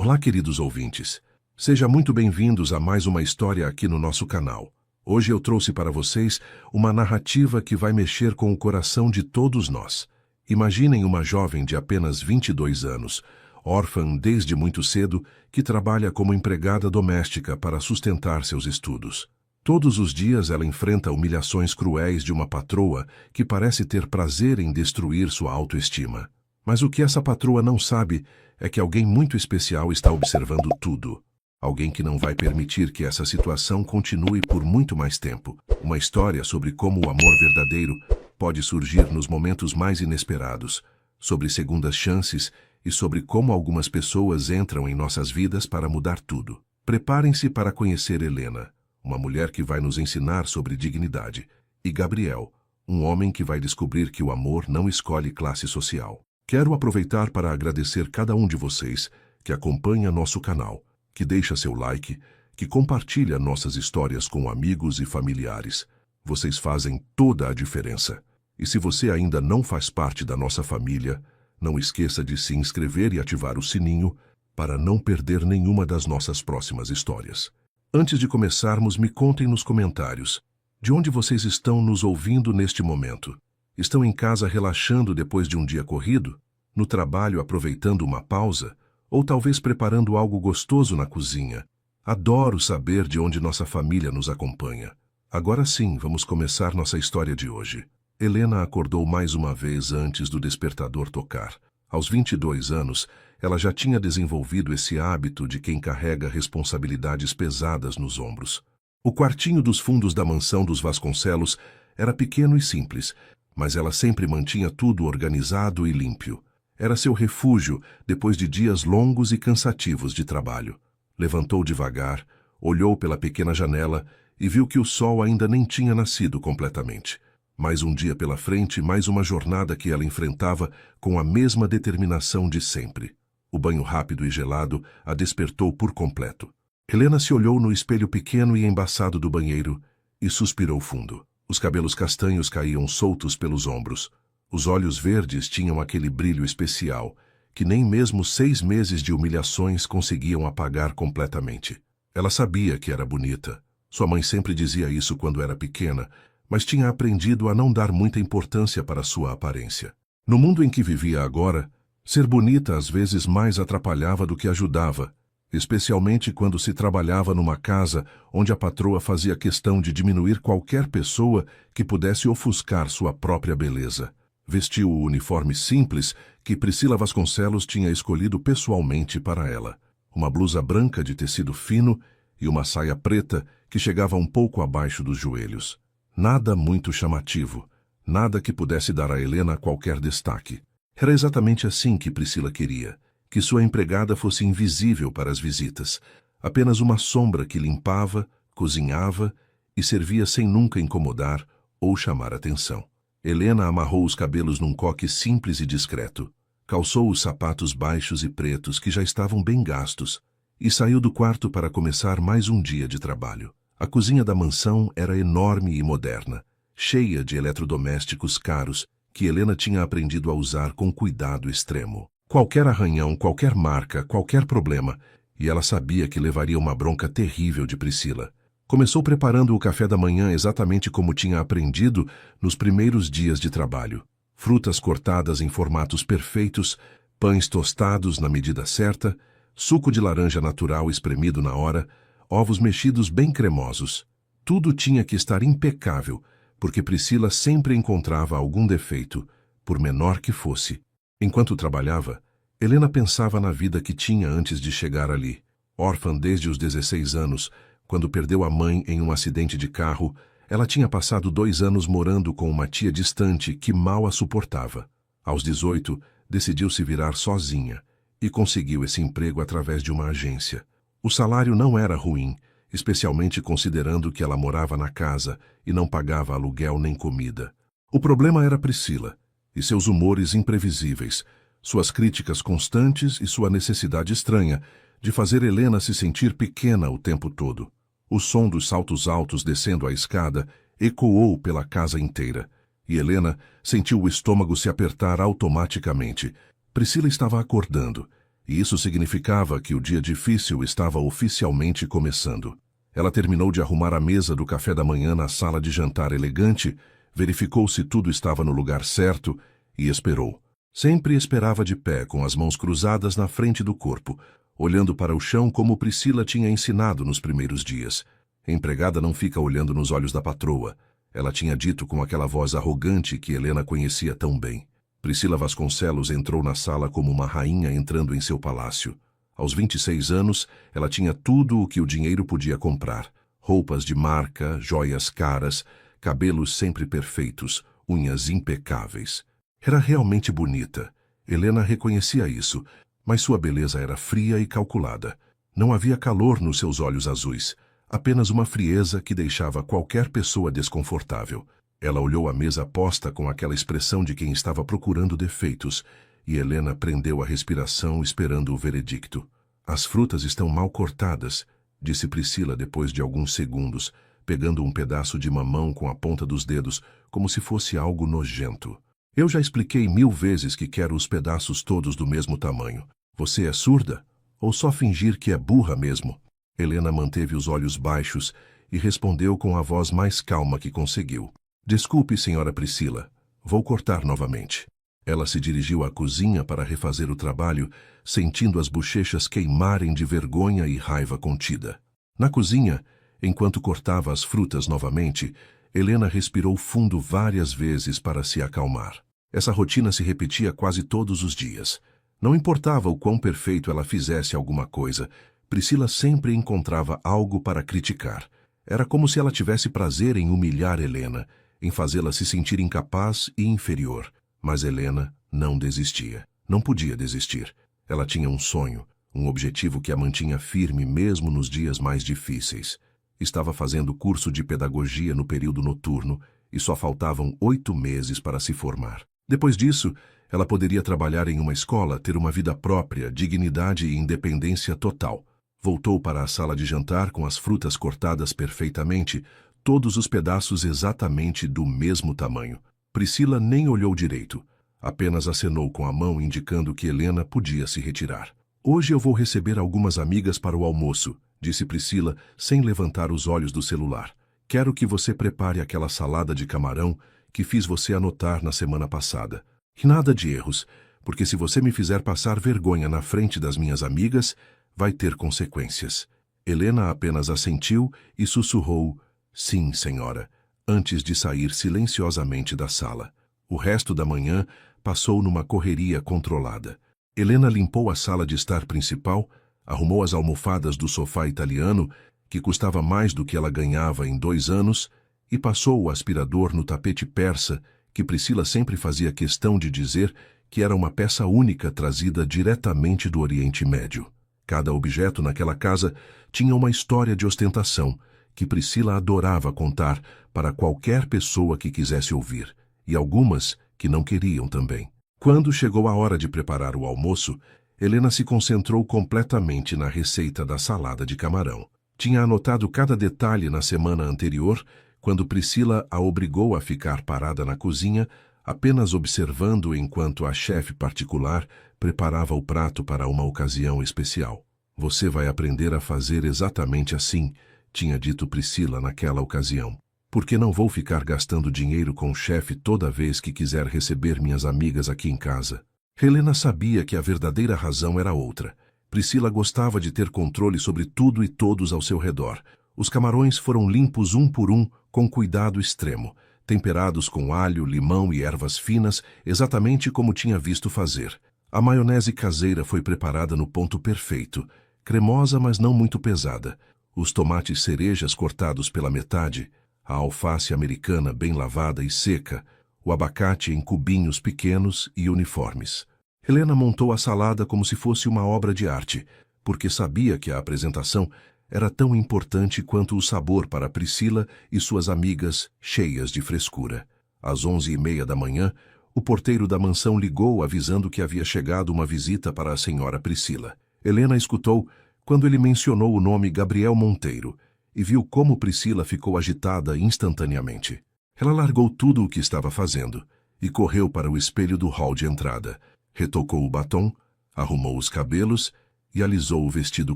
Olá, queridos ouvintes. Sejam muito bem-vindos a mais uma história aqui no nosso canal. Hoje eu trouxe para vocês uma narrativa que vai mexer com o coração de todos nós. Imaginem uma jovem de apenas 22 anos, órfã desde muito cedo, que trabalha como empregada doméstica para sustentar seus estudos. Todos os dias ela enfrenta humilhações cruéis de uma patroa que parece ter prazer em destruir sua autoestima. Mas o que essa patroa não sabe é que alguém muito especial está observando tudo. Alguém que não vai permitir que essa situação continue por muito mais tempo. Uma história sobre como o amor verdadeiro pode surgir nos momentos mais inesperados, sobre segundas chances e sobre como algumas pessoas entram em nossas vidas para mudar tudo. Preparem-se para conhecer Helena, uma mulher que vai nos ensinar sobre dignidade, e Gabriel, um homem que vai descobrir que o amor não escolhe classe social. Quero aproveitar para agradecer cada um de vocês que acompanha nosso canal, que deixa seu like, que compartilha nossas histórias com amigos e familiares. Vocês fazem toda a diferença. E se você ainda não faz parte da nossa família, não esqueça de se inscrever e ativar o sininho para não perder nenhuma das nossas próximas histórias. Antes de começarmos, me contem nos comentários de onde vocês estão nos ouvindo neste momento. Estão em casa relaxando depois de um dia corrido? No trabalho aproveitando uma pausa? Ou talvez preparando algo gostoso na cozinha? Adoro saber de onde nossa família nos acompanha. Agora sim, vamos começar nossa história de hoje. Helena acordou mais uma vez antes do despertador tocar. Aos 22 anos, ela já tinha desenvolvido esse hábito de quem carrega responsabilidades pesadas nos ombros. O quartinho dos fundos da mansão dos Vasconcelos era pequeno e simples, mas ela sempre mantinha tudo organizado e limpo. Era seu refúgio depois de dias longos e cansativos de trabalho. Levantou devagar, olhou pela pequena janela e viu que o sol ainda nem tinha nascido completamente. Mais um dia pela frente, mais uma jornada que ela enfrentava com a mesma determinação de sempre. O banho rápido e gelado a despertou por completo. Helena se olhou no espelho pequeno e embaçado do banheiro e suspirou fundo. Os cabelos castanhos caíam soltos pelos ombros. Os olhos verdes tinham aquele brilho especial que nem mesmo 6 meses de humilhações conseguiam apagar completamente. Ela sabia que era bonita. Sua mãe sempre dizia isso quando era pequena, mas tinha aprendido a não dar muita importância para sua aparência. No mundo em que vivia agora, ser bonita às vezes mais atrapalhava do que ajudava, especialmente quando se trabalhava numa casa onde a patroa fazia questão de diminuir qualquer pessoa que pudesse ofuscar sua própria beleza. Vestiu o uniforme simples que Priscila Vasconcelos tinha escolhido pessoalmente para ela. Uma blusa branca de tecido fino e uma saia preta que chegava um pouco abaixo dos joelhos. Nada muito chamativo, nada que pudesse dar a Helena qualquer destaque. Era exatamente assim que Priscila queria, que sua empregada fosse invisível para as visitas, apenas uma sombra que limpava, cozinhava e servia sem nunca incomodar ou chamar atenção. Helena amarrou os cabelos num coque simples e discreto, calçou os sapatos baixos e pretos que já estavam bem gastos e saiu do quarto para começar mais um dia de trabalho. A cozinha da mansão era enorme e moderna, cheia de eletrodomésticos caros que Helena tinha aprendido a usar com cuidado extremo. Qualquer arranhão, qualquer marca, qualquer problema, e ela sabia que levaria uma bronca terrível de Priscila. Começou preparando o café da manhã exatamente como tinha aprendido nos primeiros dias de trabalho. Frutas cortadas em formatos perfeitos, pães tostados na medida certa, suco de laranja natural espremido na hora, ovos mexidos bem cremosos. Tudo tinha que estar impecável, porque Priscila sempre encontrava algum defeito, por menor que fosse. Enquanto trabalhava, Helena pensava na vida que tinha antes de chegar ali. Órfã desde os 16 anos, quando perdeu a mãe em um acidente de carro, ela tinha passado 2 anos morando com uma tia distante que mal a suportava. Aos 18, decidiu se virar sozinha e conseguiu esse emprego através de uma agência. O salário não era ruim, especialmente considerando que ela morava na casa e não pagava aluguel nem comida. O problema era Priscila e seus humores imprevisíveis, suas críticas constantes e sua necessidade estranha de fazer Helena se sentir pequena o tempo todo. O som dos saltos altos descendo a escada ecoou pela casa inteira, e Helena sentiu o estômago se apertar automaticamente. Priscila estava acordando, e isso significava que o dia difícil estava oficialmente começando. Ela terminou de arrumar a mesa do café da manhã na sala de jantar elegante, verificou se tudo estava no lugar certo e esperou. Sempre esperava de pé, com as mãos cruzadas na frente do corpo, olhando para o chão como Priscila tinha ensinado nos primeiros dias. A empregada não fica olhando nos olhos da patroa. Ela tinha dito com aquela voz arrogante que Helena conhecia tão bem. Priscila Vasconcelos entrou na sala como uma rainha entrando em seu palácio. Aos 26 anos, ela tinha tudo o que o dinheiro podia comprar. Roupas de marca, joias caras, cabelos sempre perfeitos, unhas impecáveis. Era realmente bonita. Helena reconhecia isso, mas sua beleza era fria e calculada. Não havia calor nos seus olhos azuis, apenas uma frieza que deixava qualquer pessoa desconfortável. Ela olhou a mesa posta com aquela expressão de quem estava procurando defeitos, e Helena prendeu a respiração esperando o veredicto. As frutas estão mal cortadas, disse Priscila depois de alguns segundos, pegando um pedaço de mamão com a ponta dos dedos, como se fosse algo nojento. Eu já expliquei 1000 vezes que quero os pedaços todos do mesmo tamanho. Você é surda? Ou só fingir que é burra mesmo? Helena manteve os olhos baixos e respondeu com a voz mais calma que conseguiu. Desculpe, senhora Priscila. Vou cortar novamente. Ela se dirigiu à cozinha para refazer o trabalho, sentindo as bochechas queimarem de vergonha e raiva contida. Na cozinha, enquanto cortava as frutas novamente, Helena respirou fundo várias vezes para se acalmar. Essa rotina se repetia quase todos os dias. Não importava o quão perfeito ela fizesse alguma coisa, Priscila sempre encontrava algo para criticar. Era como se ela tivesse prazer em humilhar Helena, em fazê-la se sentir incapaz e inferior. Mas Helena não desistia. Não podia desistir. Ela tinha um sonho, um objetivo que a mantinha firme mesmo nos dias mais difíceis. Estava fazendo curso de pedagogia no período noturno e só faltavam 8 meses para se formar. Depois disso, ela poderia trabalhar em uma escola, ter uma vida própria, dignidade e independência total. Voltou para a sala de jantar com as frutas cortadas perfeitamente, todos os pedaços exatamente do mesmo tamanho. Priscila nem olhou direito, apenas acenou com a mão indicando que Helena podia se retirar. Hoje eu vou receber algumas amigas para o almoço, disse Priscila, sem levantar os olhos do celular. Quero que você prepare aquela salada de camarão que fiz você anotar na semana passada. E nada de erros, porque se você me fizer passar vergonha na frente das minhas amigas, vai ter consequências. Helena apenas assentiu e sussurrou, sim, senhora, antes de sair silenciosamente da sala. O resto da manhã passou numa correria controlada. Helena limpou a sala de estar principal, arrumou as almofadas do sofá italiano, que custava mais do que ela ganhava em 2 anos, e passou o aspirador no tapete persa, que Priscila sempre fazia questão de dizer que era uma peça única trazida diretamente do Oriente Médio. Cada objeto naquela casa tinha uma história de ostentação, que Priscila adorava contar para qualquer pessoa que quisesse ouvir, e algumas que não queriam também. Quando chegou a hora de preparar o almoço, Helena se concentrou completamente na receita da salada de camarão. Tinha anotado cada detalhe na semana anterior, quando Priscila a obrigou a ficar parada na cozinha, apenas observando enquanto a chefe particular preparava o prato para uma ocasião especial. Você vai aprender a fazer exatamente assim, tinha dito Priscila naquela ocasião. Porque não vou ficar gastando dinheiro com o chefe toda vez que quiser receber minhas amigas aqui em casa. Helena sabia que a verdadeira razão era outra. Priscila gostava de ter controle sobre tudo e todos ao seu redor. Os camarões foram limpos um por um, com cuidado extremo, temperados com alho, limão e ervas finas, exatamente como tinha visto fazer. A maionese caseira foi preparada no ponto perfeito, cremosa mas não muito pesada. Os tomates cerejas cortados pela metade, a alface americana bem lavada e seca, o abacate em cubinhos pequenos e uniformes. Helena montou a salada como se fosse uma obra de arte, porque sabia que a apresentação era tão importante quanto o sabor para Priscila e suas amigas cheias de frescura. Às 11h30 da manhã, o porteiro da mansão ligou avisando que havia chegado uma visita para a senhora Priscila. Helena escutou quando ele mencionou o nome Gabriel Monteiro e viu como Priscila ficou agitada instantaneamente. Ela largou tudo o que estava fazendo e correu para o espelho do hall de entrada. Retocou o batom, arrumou os cabelos e alisou o vestido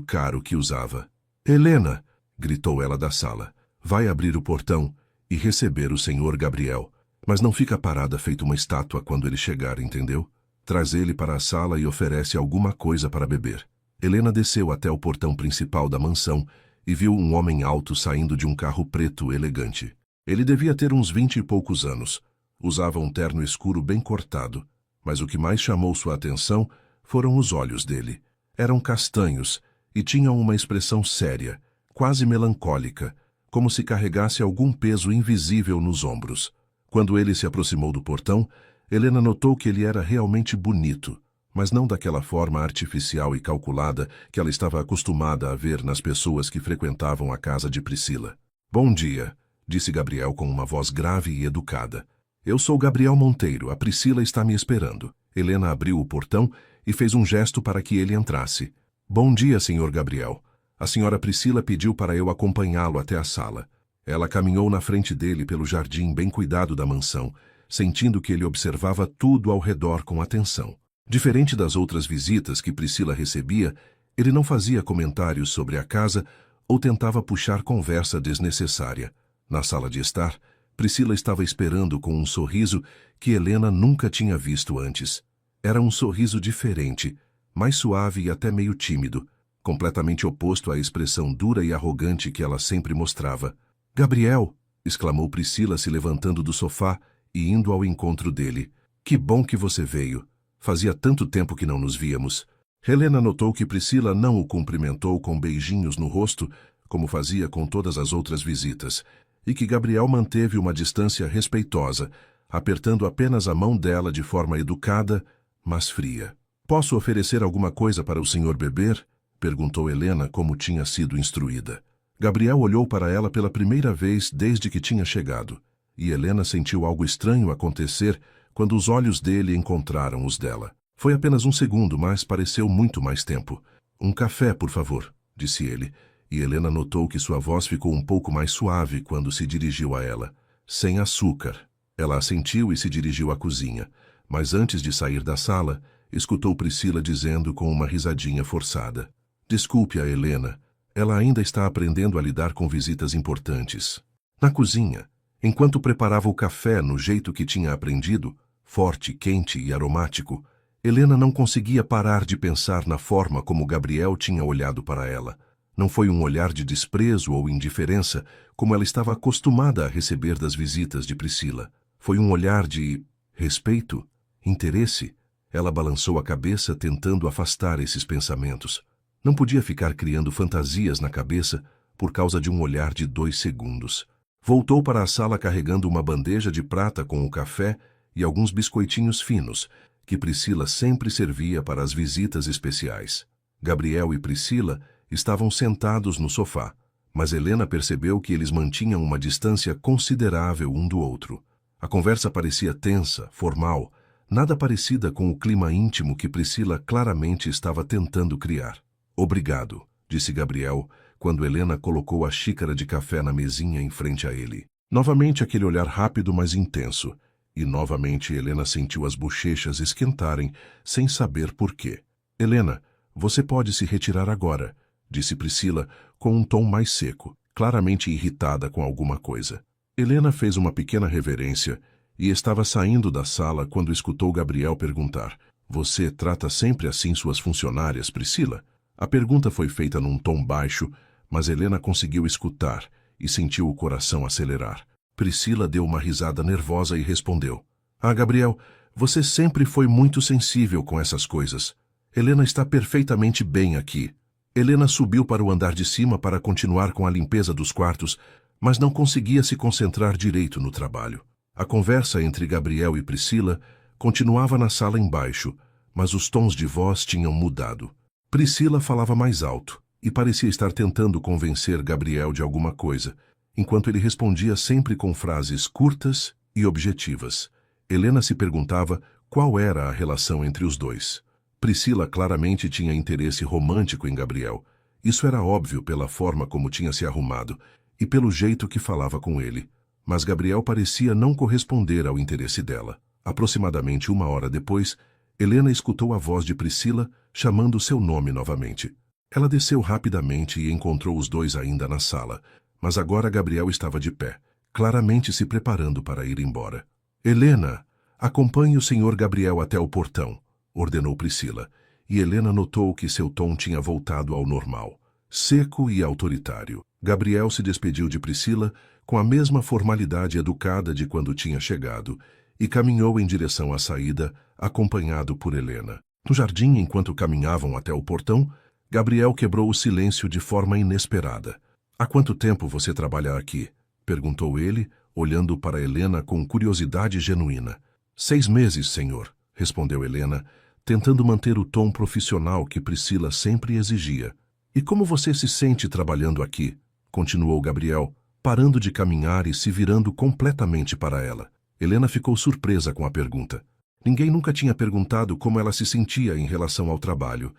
caro que usava. Helena, gritou ela da sala, vai abrir o portão e receber o senhor Gabriel. Mas não fica parada feito uma estátua quando ele chegar, entendeu? Traz ele para a sala e oferece alguma coisa para beber. Helena desceu até o portão principal da mansão e viu um homem alto saindo de um carro preto elegante. Ele devia ter uns 20 e poucos anos. Usava um terno escuro bem cortado, mas o que mais chamou sua atenção foram os olhos dele. Eram castanhos e tinham uma expressão séria, quase melancólica, como se carregasse algum peso invisível nos ombros. Quando ele se aproximou do portão, Helena notou que ele era realmente bonito, mas não daquela forma artificial e calculada que ela estava acostumada a ver nas pessoas que frequentavam a casa de Priscila. Bom dia, disse Gabriel com uma voz grave e educada. Eu sou Gabriel Monteiro, a Priscila está me esperando. Helena abriu o portão e fez um gesto para que ele entrasse. Bom dia, senhor Gabriel. A senhora Priscila pediu para eu acompanhá-lo até a sala. Ela caminhou na frente dele pelo jardim bem cuidado da mansão, sentindo que ele observava tudo ao redor com atenção. Diferente das outras visitas que Priscila recebia, ele não fazia comentários sobre a casa ou tentava puxar conversa desnecessária. Na sala de estar, Priscila estava esperando com um sorriso que Helena nunca tinha visto antes. Era um sorriso diferente, mais suave e até meio tímido, completamente oposto à expressão dura e arrogante que ela sempre mostrava. Gabriel, exclamou Priscila se levantando do sofá e indo ao encontro dele. Que bom que você veio. Fazia tanto tempo que não nos víamos. Helena notou que Priscila não o cumprimentou com beijinhos no rosto, como fazia com todas as outras visitas, e que Gabriel manteve uma distância respeitosa, apertando apenas a mão dela de forma educada, mas fria. Posso oferecer alguma coisa para o senhor beber? Perguntou Helena como tinha sido instruída. Gabriel olhou para ela pela primeira vez desde que tinha chegado, e Helena sentiu algo estranho acontecer quando os olhos dele encontraram os dela. Foi apenas um segundo, mas pareceu muito mais tempo. Um café, por favor, disse ele, e Helena notou que sua voz ficou um pouco mais suave quando se dirigiu a ela. Sem açúcar. Ela assentiu e se dirigiu à cozinha, mas antes de sair da sala, escutou Priscila dizendo com uma risadinha forçada. Desculpe a Helena. Ela ainda está aprendendo a lidar com visitas importantes. Na cozinha, enquanto preparava o café no jeito que tinha aprendido, forte, quente e aromático, Helena não conseguia parar de pensar na forma como Gabriel tinha olhado para ela. Não foi um olhar de desprezo ou indiferença, como ela estava acostumada a receber das visitas de Priscila. Foi um olhar de respeito, interesse. Ela balançou a cabeça tentando afastar esses pensamentos. Não podia ficar criando fantasias na cabeça por causa de um olhar de 2 segundos. Voltou para a sala carregando uma bandeja de prata com o café e alguns biscoitinhos finos, que Priscila sempre servia para as visitas especiais. Gabriel e Priscila estavam sentados no sofá, mas Helena percebeu que eles mantinham uma distância considerável um do outro. A conversa parecia tensa, formal, nada parecida com o clima íntimo que Priscila claramente estava tentando criar. Obrigado, disse Gabriel, quando Helena colocou a xícara de café na mesinha em frente a ele. Novamente aquele olhar rápido, mas intenso, e novamente Helena sentiu as bochechas esquentarem, sem saber por quê. Helena, você pode se retirar agora, disse Priscila, com um tom mais seco, claramente irritada com alguma coisa. Helena fez uma pequena reverência e estava saindo da sala quando escutou Gabriel perguntar: Você trata sempre assim suas funcionárias, Priscila? A pergunta foi feita num tom baixo, mas Helena conseguiu escutar e sentiu o coração acelerar. Priscila deu uma risada nervosa e respondeu: Gabriel, você sempre foi muito sensível com essas coisas. Helena está perfeitamente bem aqui. Helena subiu para o andar de cima para continuar com a limpeza dos quartos, mas não conseguia se concentrar direito no trabalho. A conversa entre Gabriel e Priscila continuava na sala embaixo, mas os tons de voz tinham mudado. Priscila falava mais alto e parecia estar tentando convencer Gabriel de alguma coisa, enquanto ele respondia sempre com frases curtas e objetivas. Helena se perguntava qual era a relação entre os dois. Priscila claramente tinha interesse romântico em Gabriel. Isso era óbvio pela forma como tinha se arrumado e pelo jeito que falava com ele. Mas Gabriel parecia não corresponder ao interesse dela. Aproximadamente 1 hora depois, Helena escutou a voz de Priscila chamando seu nome novamente. Ela desceu rapidamente e encontrou os dois ainda na sala, mas agora Gabriel estava de pé, claramente se preparando para ir embora. Helena, acompanhe o senhor Gabriel até o portão, ordenou Priscila, e Helena notou que seu tom tinha voltado ao normal, seco e autoritário. Gabriel se despediu de Priscila com a mesma formalidade educada de quando tinha chegado e caminhou em direção à saída, acompanhado por Helena. No jardim, enquanto caminhavam até o portão, Gabriel quebrou o silêncio de forma inesperada. Há quanto tempo você trabalha aqui? Perguntou ele, olhando para Helena com curiosidade genuína. 6 meses, senhor, respondeu Helena, tentando manter o tom profissional que Priscila sempre exigia. E como você se sente trabalhando aqui? Continuou Gabriel, parando de caminhar e se virando completamente para ela. Helena ficou surpresa com a pergunta. Ninguém nunca tinha perguntado como ela se sentia em relação ao trabalho.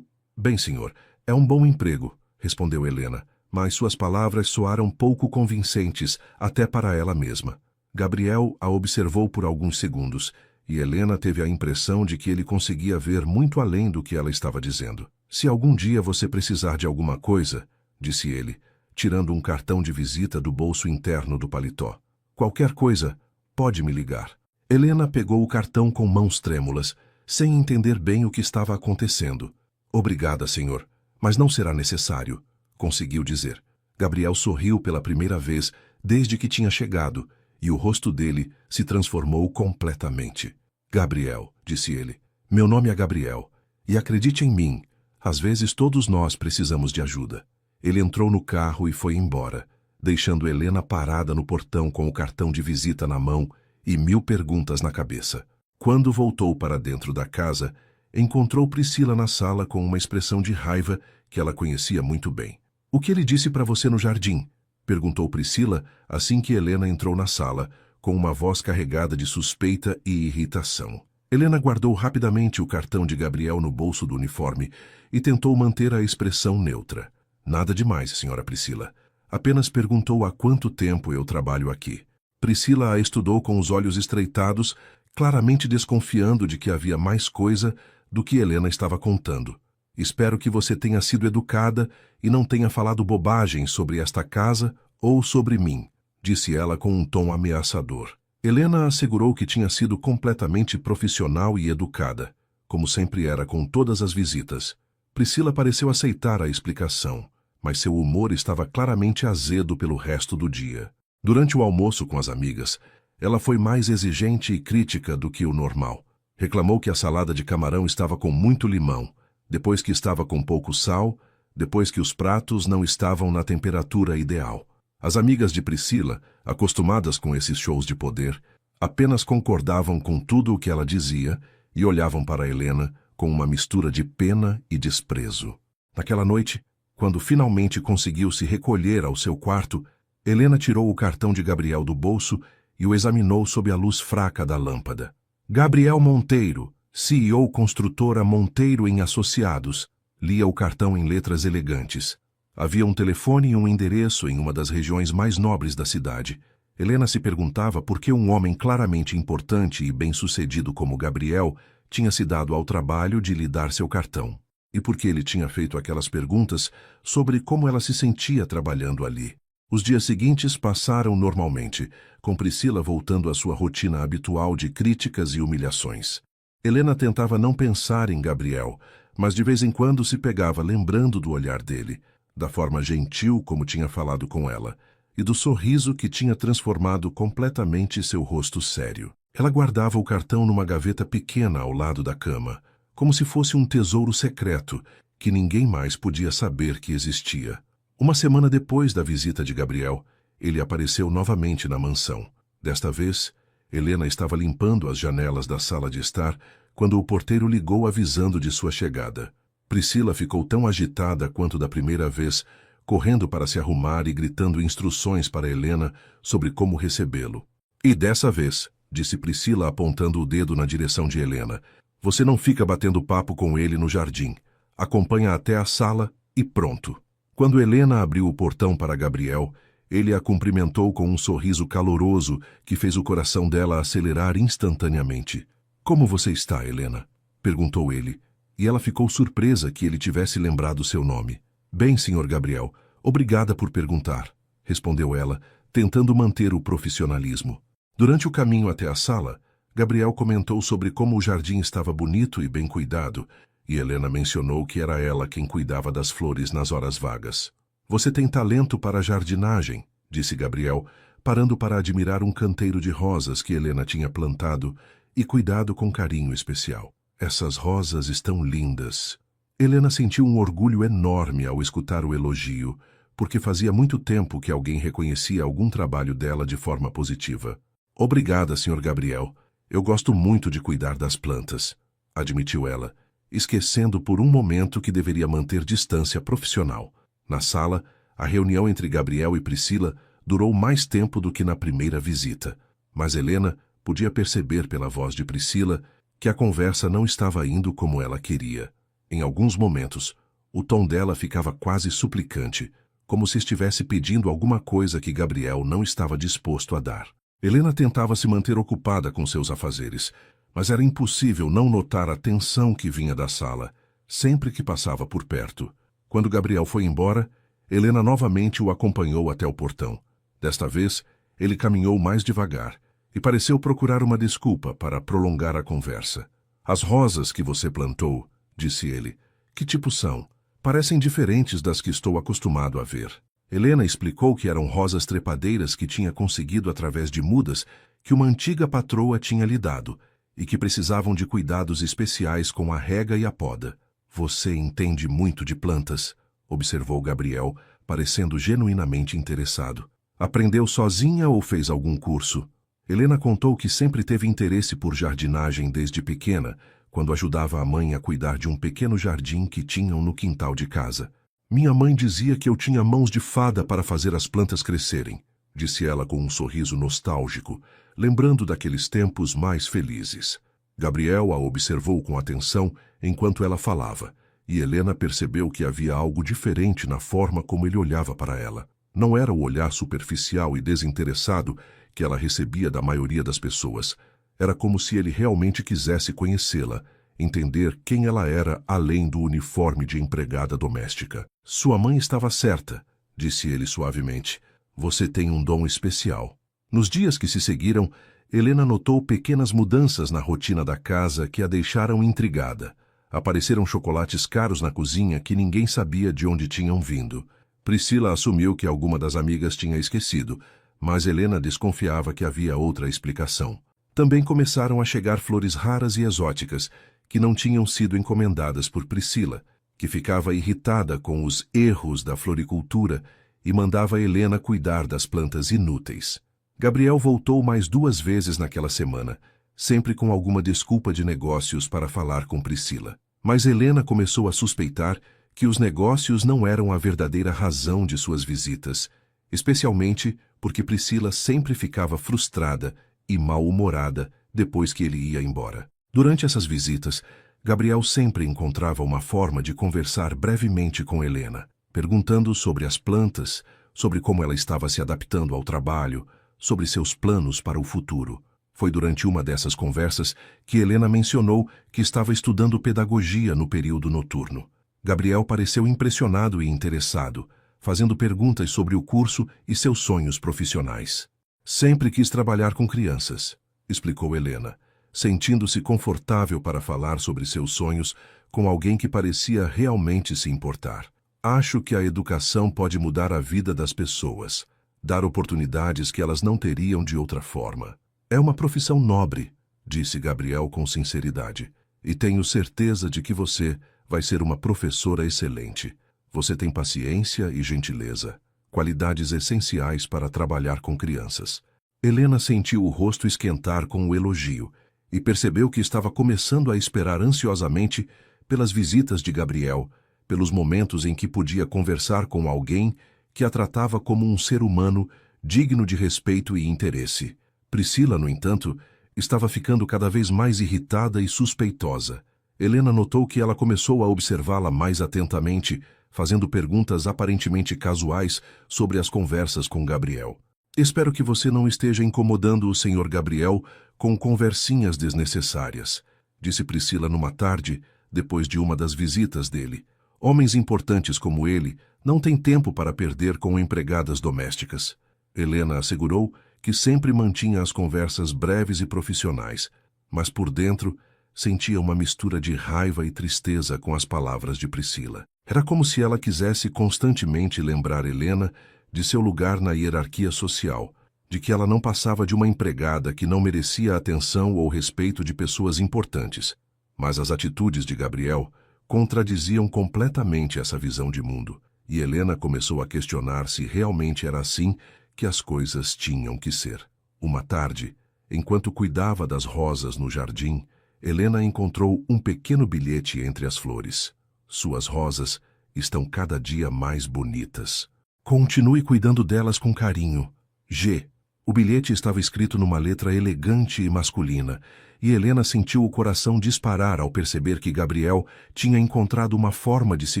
Bem, senhor, é um bom emprego, respondeu Helena, mas suas palavras soaram pouco convincentes até para ela mesma. Gabriel a observou por alguns segundos, e Helena teve a impressão de que ele conseguia ver muito além do que ela estava dizendo. Se algum dia você precisar de alguma coisa, disse ele, tirando um cartão de visita do bolso interno do paletó. Qualquer coisa, pode me ligar. Helena pegou o cartão com mãos trêmulas, sem entender bem o que estava acontecendo. Obrigada, senhor, mas não será necessário, conseguiu dizer. Gabriel sorriu pela primeira vez desde que tinha chegado, e o rosto dele se transformou completamente. Gabriel, disse ele, meu nome é Gabriel, e acredite em mim, às vezes todos nós precisamos de ajuda. Ele entrou no carro e foi embora, deixando Helena parada no portão com o cartão de visita na mão e 1000 perguntas na cabeça. Quando voltou para dentro da casa, encontrou Priscila na sala com uma expressão de raiva que ela conhecia muito bem. O que ele disse para você no jardim? Perguntou Priscila assim que Helena entrou na sala, com uma voz carregada de suspeita e irritação. Helena guardou rapidamente o cartão de Gabriel no bolso do uniforme e tentou manter a expressão neutra. Nada demais, senhora Priscila. Apenas perguntou há quanto tempo eu trabalho aqui. Priscila a estudou com os olhos estreitados, claramente desconfiando de que havia mais coisa do que Helena estava contando. Espero que você tenha sido educada e não tenha falado bobagem sobre esta casa ou sobre mim, disse ela com um tom ameaçador. Helena assegurou que tinha sido completamente profissional e educada, como sempre era com todas as visitas. Priscila pareceu aceitar a explicação, mas seu humor estava claramente azedo pelo resto do dia. Durante o almoço com as amigas, ela foi mais exigente e crítica do que o normal. Reclamou que a salada de camarão estava com muito limão, depois que estava com pouco sal, depois que os pratos não estavam na temperatura ideal. As amigas de Priscila, acostumadas com esses shows de poder, apenas concordavam com tudo o que ela dizia e olhavam para Helena com uma mistura de pena e desprezo. Naquela noite, quando finalmente conseguiu se recolher ao seu quarto, Helena tirou o cartão de Gabriel do bolso e o examinou sob a luz fraca da lâmpada. Gabriel Monteiro, CEO construtora Monteiro em Associados, lia o cartão em letras elegantes. Havia um telefone e um endereço em uma das regiões mais nobres da cidade. Helena se perguntava por que um homem claramente importante e bem-sucedido como Gabriel tinha se dado ao trabalho de lhe dar seu cartão, e por que ele tinha feito aquelas perguntas sobre como ela se sentia trabalhando ali. Os dias seguintes passaram normalmente, com Priscila voltando à sua rotina habitual de críticas e humilhações. Helena tentava não pensar em Gabriel, mas de vez em quando se pegava lembrando do olhar dele, da forma gentil como tinha falado com ela, e do sorriso que tinha transformado completamente seu rosto sério. Ela guardava o cartão numa gaveta pequena ao lado da cama, como se fosse um tesouro secreto que ninguém mais podia saber que existia. Uma semana depois da visita de Gabriel, ele apareceu novamente na mansão. Desta vez, Helena estava limpando as janelas da sala de estar quando o porteiro ligou avisando de sua chegada. Priscila ficou tão agitada quanto da primeira vez, correndo para se arrumar e gritando instruções para Helena sobre como recebê-lo. E dessa vez, disse Priscila apontando o dedo na direção de Helena, você não fica batendo papo com ele no jardim. Acompanha até a sala e pronto. Quando Helena abriu o portão para Gabriel, ele a cumprimentou com um sorriso caloroso que fez o coração dela acelerar instantaneamente. Como você está, Helena? perguntou ele, e ela ficou surpresa que ele tivesse lembrado seu nome. Bem, Sr. Gabriel, obrigada por perguntar, respondeu ela, tentando manter o profissionalismo. Durante o caminho até a sala, Gabriel comentou sobre como o jardim estava bonito e bem cuidado, e Helena mencionou que era ela quem cuidava das flores nas horas vagas. Você tem talento para a jardinagem, disse Gabriel, parando para admirar um canteiro de rosas que Helena tinha plantado e cuidado com carinho especial. Essas rosas estão lindas. Helena sentiu um orgulho enorme ao escutar o elogio, porque fazia muito tempo que alguém reconhecia algum trabalho dela de forma positiva. Obrigada, Sr. Gabriel. Eu gosto muito de cuidar das plantas, admitiu ela, esquecendo por um momento que deveria manter distância profissional. Na sala, a reunião entre Gabriel e Priscila durou mais tempo do que na primeira visita, mas Helena podia perceber pela voz de Priscila que a conversa não estava indo como ela queria. Em alguns momentos, o tom dela ficava quase suplicante, como se estivesse pedindo alguma coisa que Gabriel não estava disposto a dar. Helena tentava se manter ocupada com seus afazeres, mas era impossível não notar a tensão que vinha da sala, sempre que passava por perto. Quando Gabriel foi embora, Helena novamente o acompanhou até o portão. Desta vez, ele caminhou mais devagar e pareceu procurar uma desculpa para prolongar a conversa. As rosas que você plantou, disse ele, que tipo são? Parecem diferentes das que estou acostumado a ver. Helena explicou que eram rosas trepadeiras que tinha conseguido através de mudas que uma antiga patroa tinha lhe dado e que precisavam de cuidados especiais com a rega e a poda. Você entende muito de plantas, observou Gabriel, parecendo genuinamente interessado. Aprendeu sozinha ou fez algum curso? Helena contou que sempre teve interesse por jardinagem desde pequena, quando ajudava a mãe a cuidar de um pequeno jardim que tinham no quintal de casa. Minha mãe dizia que eu tinha mãos de fada para fazer as plantas crescerem, disse ela com um sorriso nostálgico, lembrando daqueles tempos mais felizes. Gabriel a observou com atenção enquanto ela falava, e Helena percebeu que havia algo diferente na forma como ele olhava para ela. Não era o olhar superficial e desinteressado que ela recebia da maioria das pessoas. Era como se ele realmente quisesse conhecê-la, entender quem ela era além do uniforme de empregada doméstica. Sua mãe estava certa, disse ele suavemente. Você tem um dom especial. Nos dias que se seguiram, Helena notou pequenas mudanças na rotina da casa que a deixaram intrigada. Apareceram chocolates caros na cozinha que ninguém sabia de onde tinham vindo. Priscila assumiu que alguma das amigas tinha esquecido, mas Helena desconfiava que havia outra explicação. Também começaram a chegar flores raras e exóticas, que não tinham sido encomendadas por Priscila, que ficava irritada com os erros da floricultura e mandava Helena cuidar das plantas inúteis. Gabriel voltou mais 2 vezes naquela semana, sempre com alguma desculpa de negócios para falar com Priscila. Mas Helena começou a suspeitar que os negócios não eram a verdadeira razão de suas visitas, especialmente porque Priscila sempre ficava frustrada e mal-humorada depois que ele ia embora. Durante essas visitas, Gabriel sempre encontrava uma forma de conversar brevemente com Helena, perguntando sobre as plantas, sobre como ela estava se adaptando ao trabalho, sobre seus planos para o futuro. Foi durante uma dessas conversas que Helena mencionou que estava estudando pedagogia no período noturno. Gabriel pareceu impressionado e interessado, fazendo perguntas sobre o curso e seus sonhos profissionais. Sempre quis trabalhar com crianças, explicou Helena, sentindo-se confortável para falar sobre seus sonhos com alguém que parecia realmente se importar. Acho que a educação pode mudar a vida das pessoas, dar oportunidades que elas não teriam de outra forma. É uma profissão nobre, disse Gabriel com sinceridade, e tenho certeza de que você vai ser uma professora excelente. Você tem paciência e gentileza, qualidades essenciais para trabalhar com crianças. Helena sentiu o rosto esquentar com o elogio e percebeu que estava começando a esperar ansiosamente pelas visitas de Gabriel, pelos momentos em que podia conversar com alguém que a tratava como um ser humano digno de respeito e interesse. Priscila, no entanto, estava ficando cada vez mais irritada e suspeitosa. Helena notou que ela começou a observá-la mais atentamente, fazendo perguntas aparentemente casuais sobre as conversas com Gabriel. Espero que você não esteja incomodando o Sr. Gabriel com conversinhas desnecessárias, disse Priscila numa tarde, depois de uma das visitas dele. Homens importantes como ele não têm tempo para perder com empregadas domésticas. Helena assegurou que sempre mantinha as conversas breves e profissionais, mas por dentro sentia uma mistura de raiva e tristeza com as palavras de Priscila. Era como se ela quisesse constantemente lembrar Helena de seu lugar na hierarquia social, de que ela não passava de uma empregada que não merecia a atenção ou respeito de pessoas importantes. Mas as atitudes de Gabriel contradiziam completamente essa visão de mundo, e Helena começou a questionar se realmente era assim que as coisas tinham que ser. Uma tarde, enquanto cuidava das rosas no jardim, Helena encontrou um pequeno bilhete entre as flores. Suas rosas estão cada dia mais bonitas. Continue cuidando delas com carinho. G. O bilhete estava escrito numa letra elegante e masculina, e Helena sentiu o coração disparar ao perceber que Gabriel tinha encontrado uma forma de se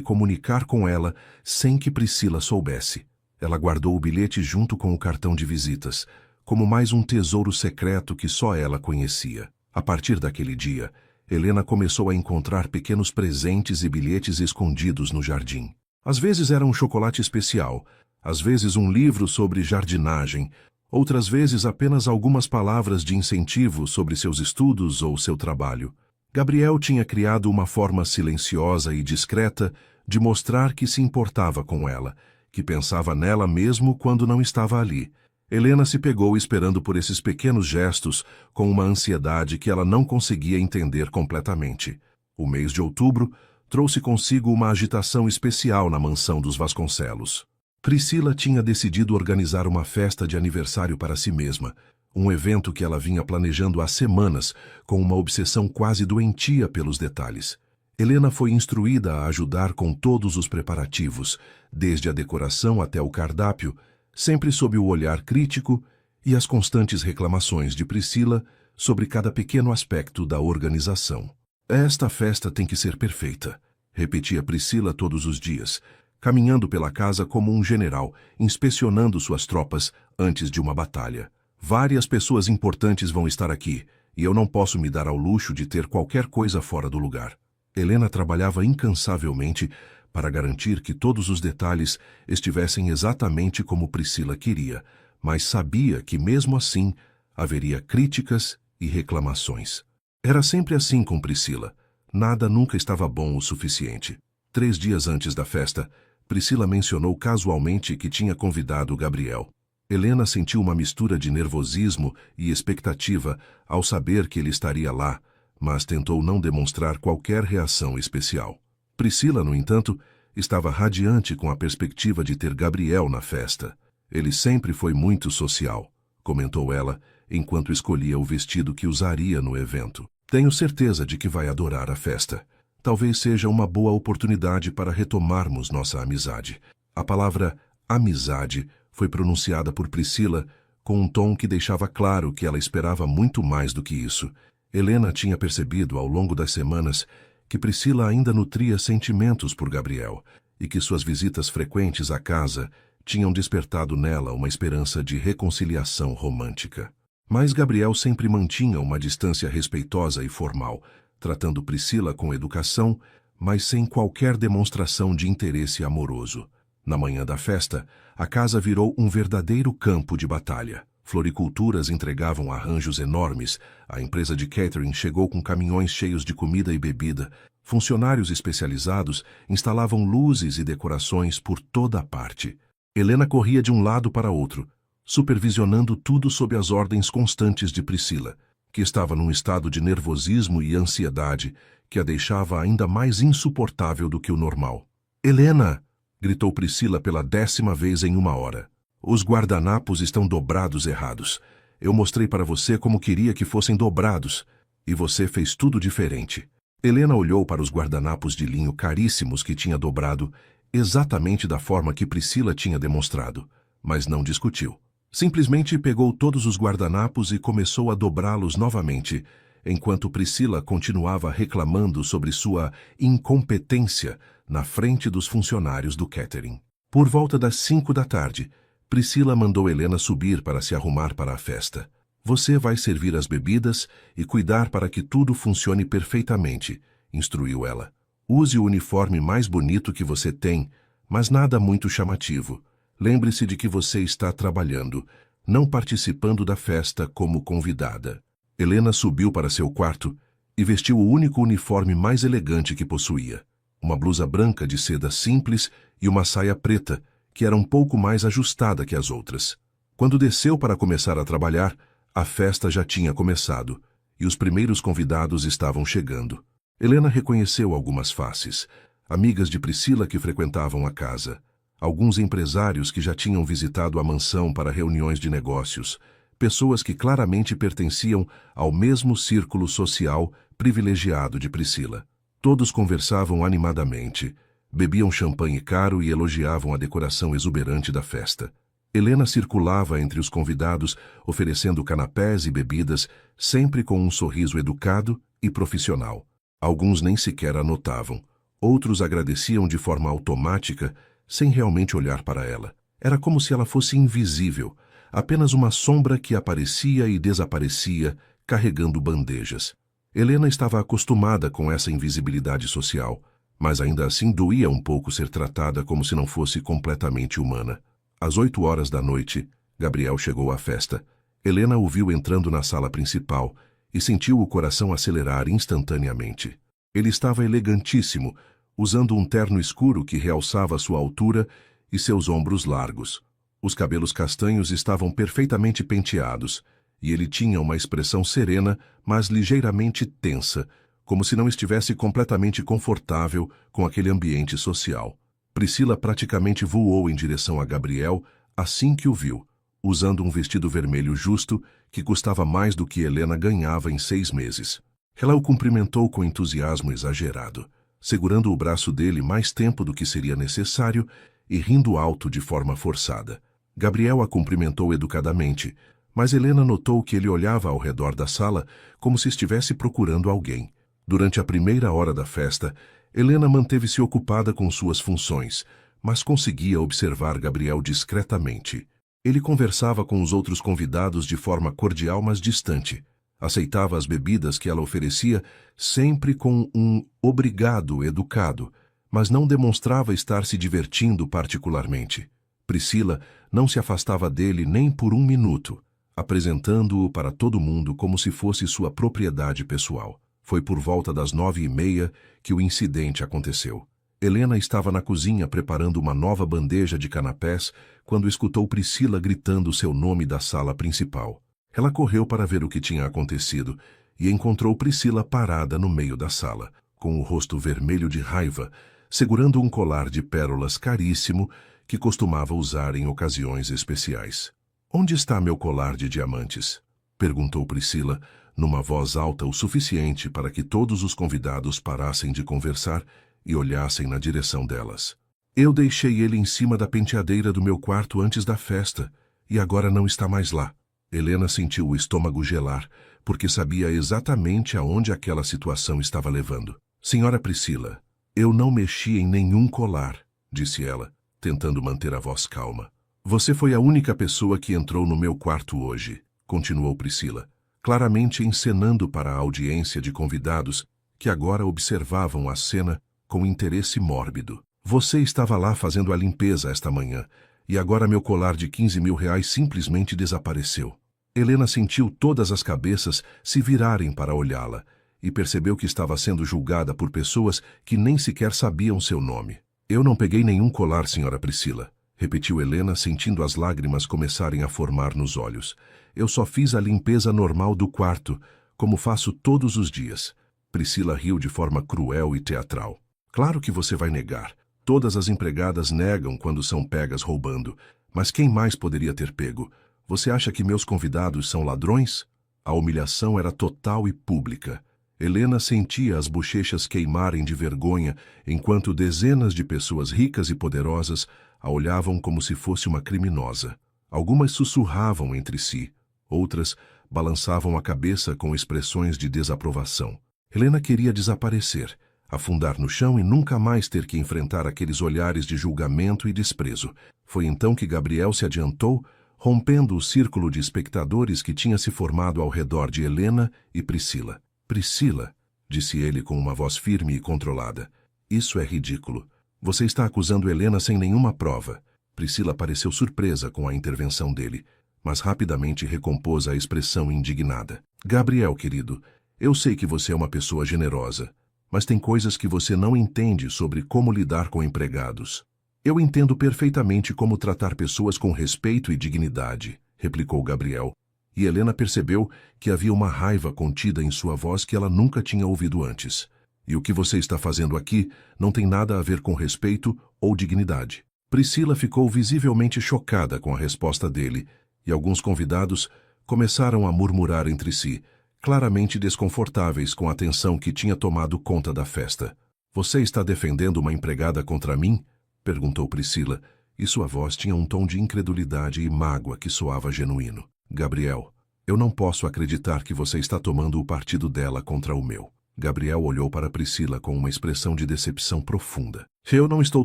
comunicar com ela sem que Priscila soubesse. Ela guardou o bilhete junto com o cartão de visitas, como mais um tesouro secreto que só ela conhecia. A partir daquele dia, Helena começou a encontrar pequenos presentes e bilhetes escondidos no jardim. Às vezes era um chocolate especial, às vezes um livro sobre jardinagem, outras vezes apenas algumas palavras de incentivo sobre seus estudos ou seu trabalho. Gabriel tinha criado uma forma silenciosa e discreta de mostrar que se importava com ela, que pensava nela mesmo quando não estava ali. Helena se pegou esperando por esses pequenos gestos com uma ansiedade que ela não conseguia entender completamente. O mês de outubro trouxe consigo uma agitação especial na mansão dos Vasconcelos. Priscila tinha decidido organizar uma festa de aniversário para si mesma, um evento que ela vinha planejando há semanas, com uma obsessão quase doentia pelos detalhes. Helena foi instruída a ajudar com todos os preparativos, desde a decoração até o cardápio, sempre sob o olhar crítico e as constantes reclamações de Priscila sobre cada pequeno aspecto da organização. Esta festa tem que ser perfeita, repetia Priscila todos os dias, caminhando pela casa como um general, inspecionando suas tropas antes de uma batalha. Várias pessoas importantes vão estar aqui, e eu não posso me dar ao luxo de ter qualquer coisa fora do lugar. Helena trabalhava incansavelmente para garantir que todos os detalhes estivessem exatamente como Priscila queria, mas sabia que mesmo assim haveria críticas e reclamações. Era sempre assim com Priscila. Nada nunca estava bom o suficiente. 3 dias antes da festa, Priscila mencionou casualmente que tinha convidado Gabriel. Helena sentiu uma mistura de nervosismo e expectativa ao saber que ele estaria lá, mas tentou não demonstrar qualquer reação especial. Priscila, no entanto, estava radiante com a perspectiva de ter Gabriel na festa. Ele sempre foi muito social, comentou ela, enquanto escolhia o vestido que usaria no evento. Tenho certeza de que vai adorar a festa. Talvez seja uma boa oportunidade para retomarmos nossa amizade. A palavra amizade foi pronunciada por Priscila com um tom que deixava claro que ela esperava muito mais do que isso. Helena tinha percebido ao longo das semanas que Priscila ainda nutria sentimentos por Gabriel e que suas visitas frequentes à casa tinham despertado nela uma esperança de reconciliação romântica. Mas Gabriel sempre mantinha uma distância respeitosa e formal, tratando Priscila com educação, mas sem qualquer demonstração de interesse amoroso. Na manhã da festa, a casa virou um verdadeiro campo de batalha. Floriculturas entregavam arranjos enormes, a empresa de catering chegou com caminhões cheios de comida e bebida, funcionários especializados instalavam luzes e decorações por toda a parte. Helena corria de um lado para outro, supervisionando tudo sob as ordens constantes de Priscila, que estava num estado de nervosismo e ansiedade que a deixava ainda mais insuportável do que o normal. "Helena!" gritou Priscila pela 10ª vez em 1 hora. "Os guardanapos estão dobrados errados. Eu mostrei para você como queria que fossem dobrados, e você fez tudo diferente." Helena olhou para os guardanapos de linho caríssimos que tinha dobrado exatamente da forma que Priscila tinha demonstrado, mas não discutiu. Simplesmente pegou todos os guardanapos e começou a dobrá-los novamente, enquanto Priscila continuava reclamando sobre sua incompetência na frente dos funcionários do catering. Por volta das 5 da tarde, Priscila mandou Helena subir para se arrumar para a festa. Você vai servir as bebidas e cuidar para que tudo funcione perfeitamente, instruiu ela. Use o uniforme mais bonito que você tem, mas nada muito chamativo. Lembre-se de que você está trabalhando, não participando da festa como convidada. Helena subiu para seu quarto e vestiu o único uniforme mais elegante que possuía. Uma blusa branca de seda simples e uma saia preta, que era um pouco mais ajustada que as outras. Quando desceu para começar a trabalhar, a festa já tinha começado e os primeiros convidados estavam chegando. Helena reconheceu algumas faces, amigas de Priscila que frequentavam a casa, alguns empresários que já tinham visitado a mansão para reuniões de negócios, pessoas que claramente pertenciam ao mesmo círculo social privilegiado de Priscila. Todos conversavam animadamente, bebiam champanhe caro e elogiavam a decoração exuberante da festa. Helena circulava entre os convidados, oferecendo canapés e bebidas, sempre com um sorriso educado e profissional. Alguns nem sequer a notavam. Outros agradeciam de forma automática, sem realmente olhar para ela. Era como se ela fosse invisível, apenas uma sombra que aparecia e desaparecia, carregando bandejas. Helena estava acostumada com essa invisibilidade social, mas ainda assim doía um pouco ser tratada como se não fosse completamente humana. Às 8 horas da noite, Gabriel chegou à festa. Helena o viu entrando na sala principal e sentiu o coração acelerar instantaneamente. Ele estava elegantíssimo, usando um terno escuro que realçava sua altura e seus ombros largos. Os cabelos castanhos estavam perfeitamente penteados, e ele tinha uma expressão serena, mas ligeiramente tensa, como se não estivesse completamente confortável com aquele ambiente social. Priscila praticamente voou em direção a Gabriel assim que o viu, usando um vestido vermelho justo que custava mais do que Helena ganhava em 6 meses. Ela o cumprimentou com entusiasmo exagerado, segurando o braço dele mais tempo do que seria necessário e rindo alto de forma forçada. Gabriel a cumprimentou educadamente, mas Helena notou que ele olhava ao redor da sala como se estivesse procurando alguém. Durante a primeira hora da festa, Helena manteve-se ocupada com suas funções, mas conseguia observar Gabriel discretamente. Ele conversava com os outros convidados de forma cordial, mas distante. Aceitava as bebidas que ela oferecia, sempre com um obrigado educado, mas não demonstrava estar se divertindo particularmente. Priscila não se afastava dele nem por um minuto, apresentando-o para todo mundo como se fosse sua propriedade pessoal. Foi por volta das 9h30 que o incidente aconteceu. Helena estava na cozinha preparando uma nova bandeja de canapés quando escutou Priscila gritando seu nome da sala principal. Ela correu para ver o que tinha acontecido e encontrou Priscila parada no meio da sala, com o rosto vermelho de raiva, segurando um colar de pérolas caríssimo que costumava usar em ocasiões especiais. "Onde está meu colar de diamantes?" perguntou Priscila, numa voz alta o suficiente para que todos os convidados parassem de conversar e olhassem na direção delas. "Eu deixei ele em cima da penteadeira do meu quarto antes da festa, e agora não está mais lá." Helena sentiu o estômago gelar, porque sabia exatamente aonde aquela situação estava levando. "Senhora Priscila, eu não mexi em nenhum colar", disse ela, tentando manter a voz calma. "Você foi a única pessoa que entrou no meu quarto hoje", continuou Priscila, claramente encenando para a audiência de convidados que agora observavam a cena com interesse mórbido. "Você estava lá fazendo a limpeza esta manhã, e agora meu colar de 15 mil reais simplesmente desapareceu." Helena sentiu todas as cabeças se virarem para olhá-la e percebeu que estava sendo julgada por pessoas que nem sequer sabiam seu nome. "Eu não peguei nenhum colar, senhora Priscila", repetiu Helena, sentindo as lágrimas começarem a formar nos olhos. "Eu só fiz a limpeza normal do quarto, como faço todos os dias." Priscila riu de forma cruel e teatral. "Claro que você vai negar. Todas as empregadas negam quando são pegas roubando. Mas quem mais poderia ter pego? Você acha que meus convidados são ladrões?" A humilhação era total e pública. Helena sentia as bochechas queimarem de vergonha, enquanto dezenas de pessoas ricas e poderosas a olhavam como se fosse uma criminosa. Algumas sussurravam entre si, outras balançavam a cabeça com expressões de desaprovação. Helena queria desaparecer, afundar no chão e nunca mais ter que enfrentar aqueles olhares de julgamento e desprezo. Foi então que Gabriel se adiantou, rompendo o círculo de espectadores que tinha se formado ao redor de Helena e Priscila. Priscila, disse ele com uma voz firme e controlada, isso é ridículo. Você está acusando Helena sem nenhuma prova. Priscila pareceu surpresa com a intervenção dele, mas rapidamente recompôs a expressão indignada. Gabriel, querido, eu sei que você é uma pessoa generosa, mas tem coisas que você não entende sobre como lidar com empregados. Eu entendo perfeitamente como tratar pessoas com respeito e dignidade, replicou Gabriel, e Helena percebeu que havia uma raiva contida em sua voz que ela nunca tinha ouvido antes. E o que você está fazendo aqui não tem nada a ver com respeito ou dignidade. Priscila ficou visivelmente chocada com a resposta dele, e alguns convidados começaram a murmurar entre si, claramente desconfortáveis com a tensão que tinha tomado conta da festa. Você está defendendo uma empregada contra mim? Perguntou Priscila, e sua voz tinha um tom de incredulidade e mágoa que soava genuíno. Gabriel, eu não posso acreditar que você está tomando o partido dela contra o meu. Gabriel olhou para Priscila com uma expressão de decepção profunda. Eu não estou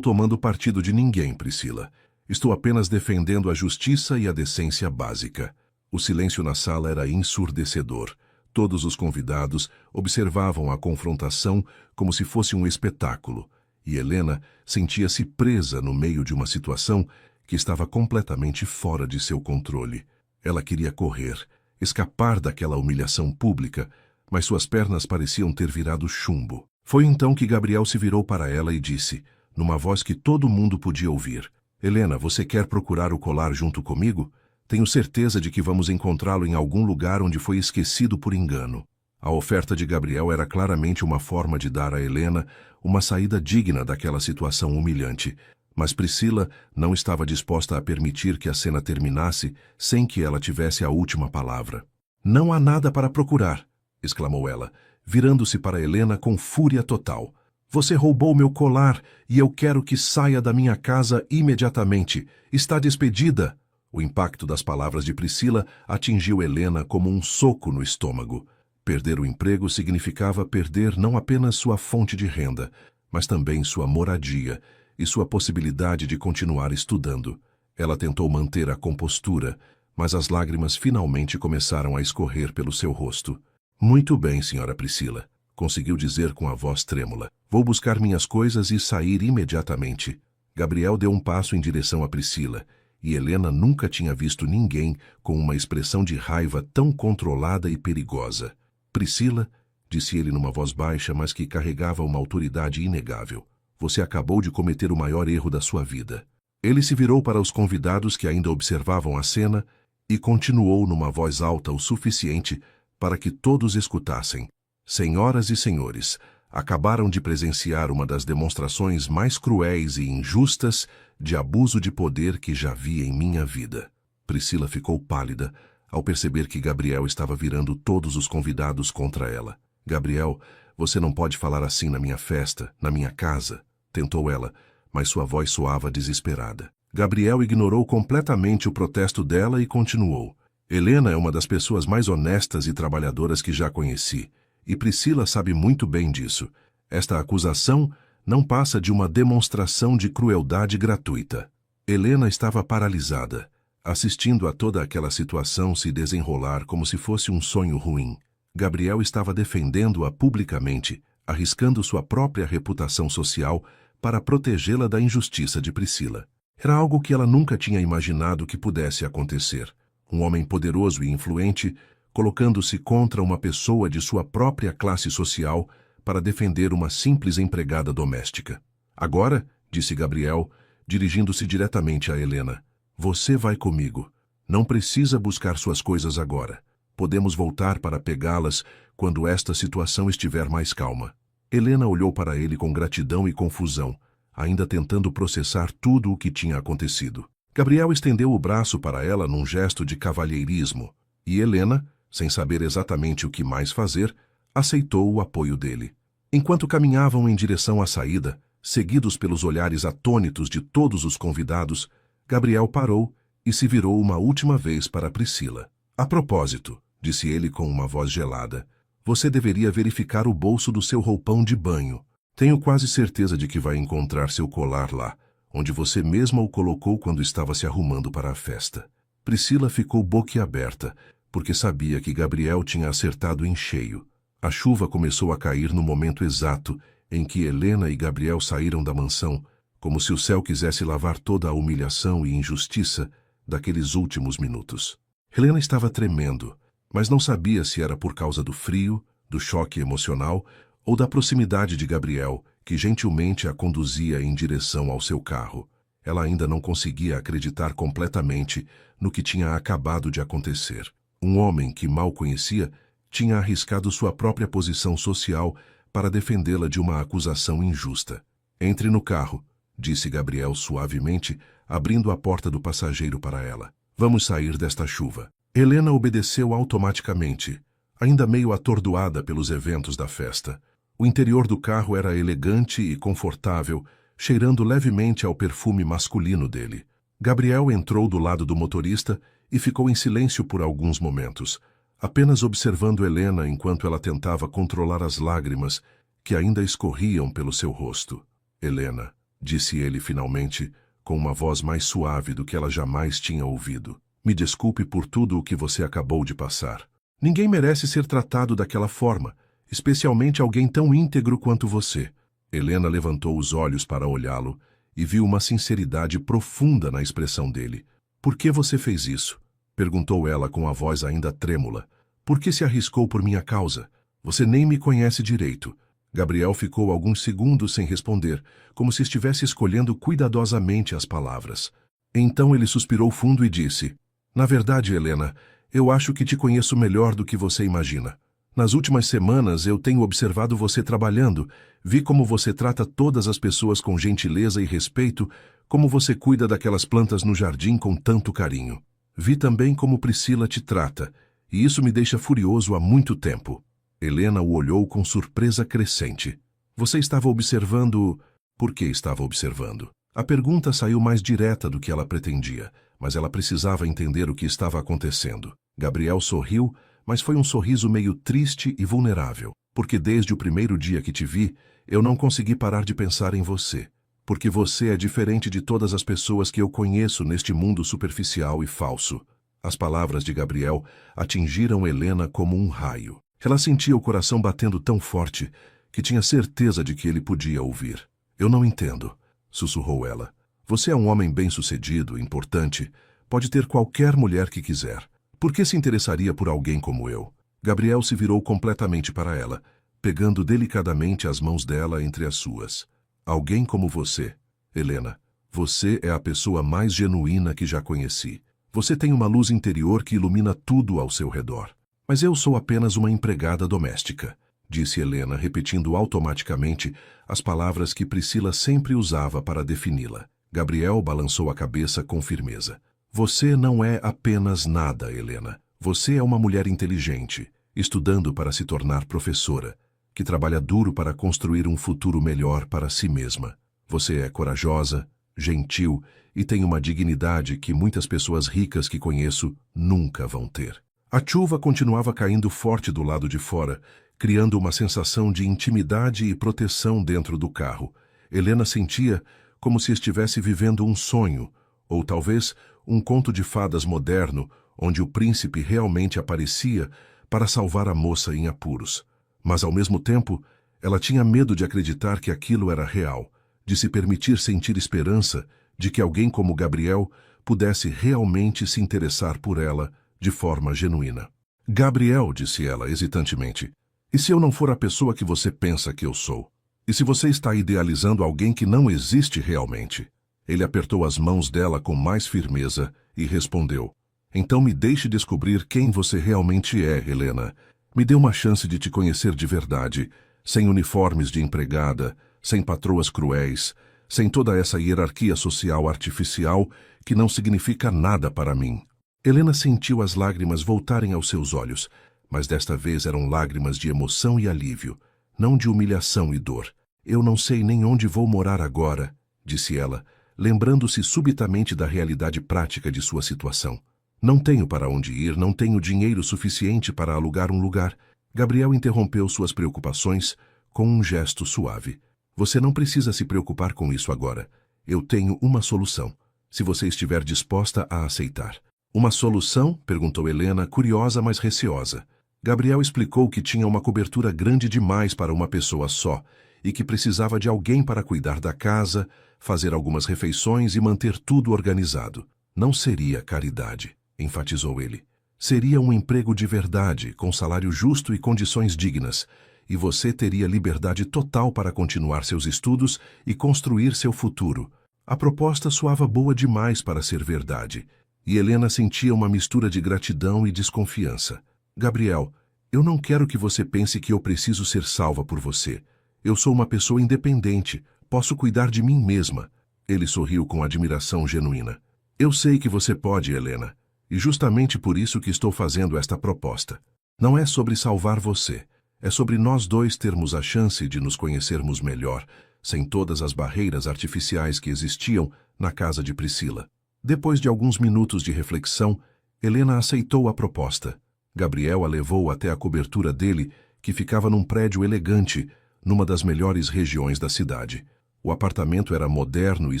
tomando partido de ninguém, Priscila. Estou apenas defendendo a justiça e a decência básica. O silêncio na sala era ensurdecedor. Todos os convidados observavam a confrontação como se fosse um espetáculo, e Helena sentia-se presa no meio de uma situação que estava completamente fora de seu controle. Ela queria correr, escapar daquela humilhação pública, mas suas pernas pareciam ter virado chumbo. Foi então que Gabriel se virou para ela e disse, numa voz que todo mundo podia ouvir, Helena, você quer procurar o colar junto comigo? Tenho certeza de que vamos encontrá-lo em algum lugar onde foi esquecido por engano. A oferta de Gabriel era claramente uma forma de dar a Helena uma saída digna daquela situação humilhante, mas Priscila não estava disposta a permitir que a cena terminasse sem que ela tivesse a última palavra. Não há nada para procurar, exclamou ela, virando-se para Helena com fúria total. Você roubou meu colar e eu quero que saia da minha casa imediatamente. Está despedida. O impacto das palavras de Priscila atingiu Helena como um soco no estômago. Perder o emprego significava perder não apenas sua fonte de renda, mas também sua moradia e sua possibilidade de continuar estudando. Ela tentou manter a compostura, mas as lágrimas finalmente começaram a escorrer pelo seu rosto. Muito bem, senhora Priscila, conseguiu dizer com a voz trêmula. Vou buscar minhas coisas e sair imediatamente. Gabriel deu um passo em direção a Priscila, e Helena nunca tinha visto ninguém com uma expressão de raiva tão controlada e perigosa. Priscila, disse ele numa voz baixa, mas que carregava uma autoridade inegável, você acabou de cometer o maior erro da sua vida. Ele se virou para os convidados que ainda observavam a cena e continuou numa voz alta o suficiente para que todos escutassem. Senhoras e senhores, acabaram de presenciar uma das demonstrações mais cruéis e injustas de abuso de poder que já vi em minha vida. Priscila ficou pálida ao perceber que Gabriel estava virando todos os convidados contra ela. Gabriel, você não pode falar assim na minha festa, na minha casa, tentou ela, mas sua voz soava desesperada. Gabriel ignorou completamente o protesto dela e continuou. Helena é uma das pessoas mais honestas e trabalhadoras que já conheci. E Priscila sabe muito bem disso. Esta acusação não passa de uma demonstração de crueldade gratuita. Helena estava paralisada, assistindo a toda aquela situação se desenrolar como se fosse um sonho ruim. Gabriel estava defendendo-a publicamente, arriscando sua própria reputação social para protegê-la da injustiça de Priscila. Era algo que ela nunca tinha imaginado que pudesse acontecer. Um homem poderoso e influente colocando-se contra uma pessoa de sua própria classe social para defender uma simples empregada doméstica. Agora, disse Gabriel, dirigindo-se diretamente a Helena, você vai comigo. Não precisa buscar suas coisas agora. Podemos voltar para pegá-las quando esta situação estiver mais calma. Helena olhou para ele com gratidão e confusão, ainda tentando processar tudo o que tinha acontecido. Gabriel estendeu o braço para ela num gesto de cavalheirismo, e Helena, sem saber exatamente o que mais fazer, aceitou o apoio dele. Enquanto caminhavam em direção à saída, seguidos pelos olhares atônitos de todos os convidados, Gabriel parou e se virou uma última vez para Priscila. A propósito, disse ele com uma voz gelada, você deveria verificar o bolso do seu roupão de banho. Tenho quase certeza de que vai encontrar seu colar lá, onde você mesma o colocou quando estava se arrumando para a festa. Priscila ficou boquiaberta, porque sabia que Gabriel tinha acertado em cheio. A chuva começou a cair no momento exato em que Helena e Gabriel saíram da mansão, como se o céu quisesse lavar toda a humilhação e injustiça daqueles últimos minutos. Helena estava tremendo, mas não sabia se era por causa do frio, do choque emocional ou da proximidade de Gabriel, que gentilmente a conduzia em direção ao seu carro. Ela ainda não conseguia acreditar completamente no que tinha acabado de acontecer. Um homem que mal conhecia tinha arriscado sua própria posição social para defendê-la de uma acusação injusta. "Entre no carro", disse Gabriel suavemente, abrindo a porta do passageiro para ela. "Vamos sair desta chuva." Helena obedeceu automaticamente, ainda meio atordoada pelos eventos da festa. O interior do carro era elegante e confortável, cheirando levemente ao perfume masculino dele. Gabriel entrou do lado do motorista e ficou em silêncio por alguns momentos, apenas observando Helena enquanto ela tentava controlar as lágrimas que ainda escorriam pelo seu rosto. "Helena", disse ele finalmente, com uma voz mais suave do que ela jamais tinha ouvido. "Me desculpe por tudo o que você acabou de passar. Ninguém merece ser tratado daquela forma, especialmente alguém tão íntegro quanto você." Helena levantou os olhos para olhá-lo e viu uma sinceridade profunda na expressão dele. "Por que você fez isso?" perguntou ela com a voz ainda trêmula. "Por que se arriscou por minha causa? Você nem me conhece direito." Gabriel ficou alguns segundos sem responder, como se estivesse escolhendo cuidadosamente as palavras. Então ele suspirou fundo e disse: "Na verdade, Helena, eu acho que te conheço melhor do que você imagina. Nas últimas semanas eu tenho observado você trabalhando, vi como você trata todas as pessoas com gentileza e respeito, como você cuida daquelas plantas no jardim com tanto carinho. Vi também como Priscila te trata, e isso me deixa furioso há muito tempo." Helena o olhou com surpresa crescente. "Você estava observando..." Por que estava observando? A pergunta saiu mais direta do que ela pretendia, mas ela precisava entender o que estava acontecendo. Gabriel sorriu, mas foi um sorriso meio triste e vulnerável. "Porque desde o primeiro dia que te vi, eu não consegui parar de pensar em você. Porque você é diferente de todas as pessoas que eu conheço neste mundo superficial e falso." As palavras de Gabriel atingiram Helena como um raio. Ela sentia o coração batendo tão forte que tinha certeza de que ele podia ouvir. "Eu não entendo", sussurrou ela. "Você é um homem bem-sucedido, importante, pode ter qualquer mulher que quiser. Por que se interessaria por alguém como eu?" Gabriel se virou completamente para ela, pegando delicadamente as mãos dela entre as suas. "Alguém como você, Helena. Você é a pessoa mais genuína que já conheci. Você tem uma luz interior que ilumina tudo ao seu redor. Mas eu sou apenas uma empregada doméstica", disse Helena, repetindo automaticamente as palavras que Priscila sempre usava para defini-la. Gabriel balançou a cabeça com firmeza. "Você não é apenas nada, Helena. Você é uma mulher inteligente, estudando para se tornar professora, que trabalha duro para construir um futuro melhor para si mesma. Você é corajosa, gentil e tem uma dignidade que muitas pessoas ricas que conheço nunca vão ter." A chuva continuava caindo forte do lado de fora, criando uma sensação de intimidade e proteção dentro do carro. Helena sentia como se estivesse vivendo um sonho, ou talvez um conto de fadas moderno, onde o príncipe realmente aparecia para salvar a moça em apuros. Mas, ao mesmo tempo, ela tinha medo de acreditar que aquilo era real, de se permitir sentir esperança de que alguém como Gabriel pudesse realmente se interessar por ela de forma genuína. "Gabriel", disse ela hesitantemente, "e se eu não for a pessoa que você pensa que eu sou? E se você está idealizando alguém que não existe realmente?" Ele apertou as mãos dela com mais firmeza e respondeu: "Então me deixe descobrir quem você realmente é, Helena. Me dê uma chance de te conhecer de verdade, sem uniformes de empregada, sem patroas cruéis, sem toda essa hierarquia social artificial que não significa nada para mim." Helena sentiu as lágrimas voltarem aos seus olhos, mas desta vez eram lágrimas de emoção e alívio, não de humilhação e dor. "Eu não sei nem onde vou morar agora", disse ela, lembrando-se subitamente da realidade prática de sua situação. "Não tenho para onde ir, não tenho dinheiro suficiente para alugar um lugar." Gabriel interrompeu suas preocupações com um gesto suave. "Você não precisa se preocupar com isso agora. Eu tenho uma solução, se você estiver disposta a aceitar." Uma solução? Perguntou Helena, curiosa, mas receosa. Gabriel explicou que tinha uma cobertura grande demais para uma pessoa só e que precisava de alguém para cuidar da casa, fazer algumas refeições e manter tudo organizado. Não seria caridade, enfatizou ele. Seria um emprego de verdade, com salário justo e condições dignas, e você teria liberdade total para continuar seus estudos e construir seu futuro. A proposta soava boa demais para ser verdade, e Helena sentia uma mistura de gratidão e desconfiança. Gabriel, eu não quero que você pense que eu preciso ser salva por você. Eu sou uma pessoa independente, posso cuidar de mim mesma. Ele sorriu com admiração genuína. Eu sei que você pode, Helena, e justamente por isso que estou fazendo esta proposta. Não é sobre salvar você, é sobre nós dois termos a chance de nos conhecermos melhor, sem todas as barreiras artificiais que existiam na casa de Priscila. Depois de alguns minutos de reflexão, Helena aceitou a proposta. Gabriel a levou até a cobertura dele, que ficava num prédio elegante, numa das melhores regiões da cidade. O apartamento era moderno e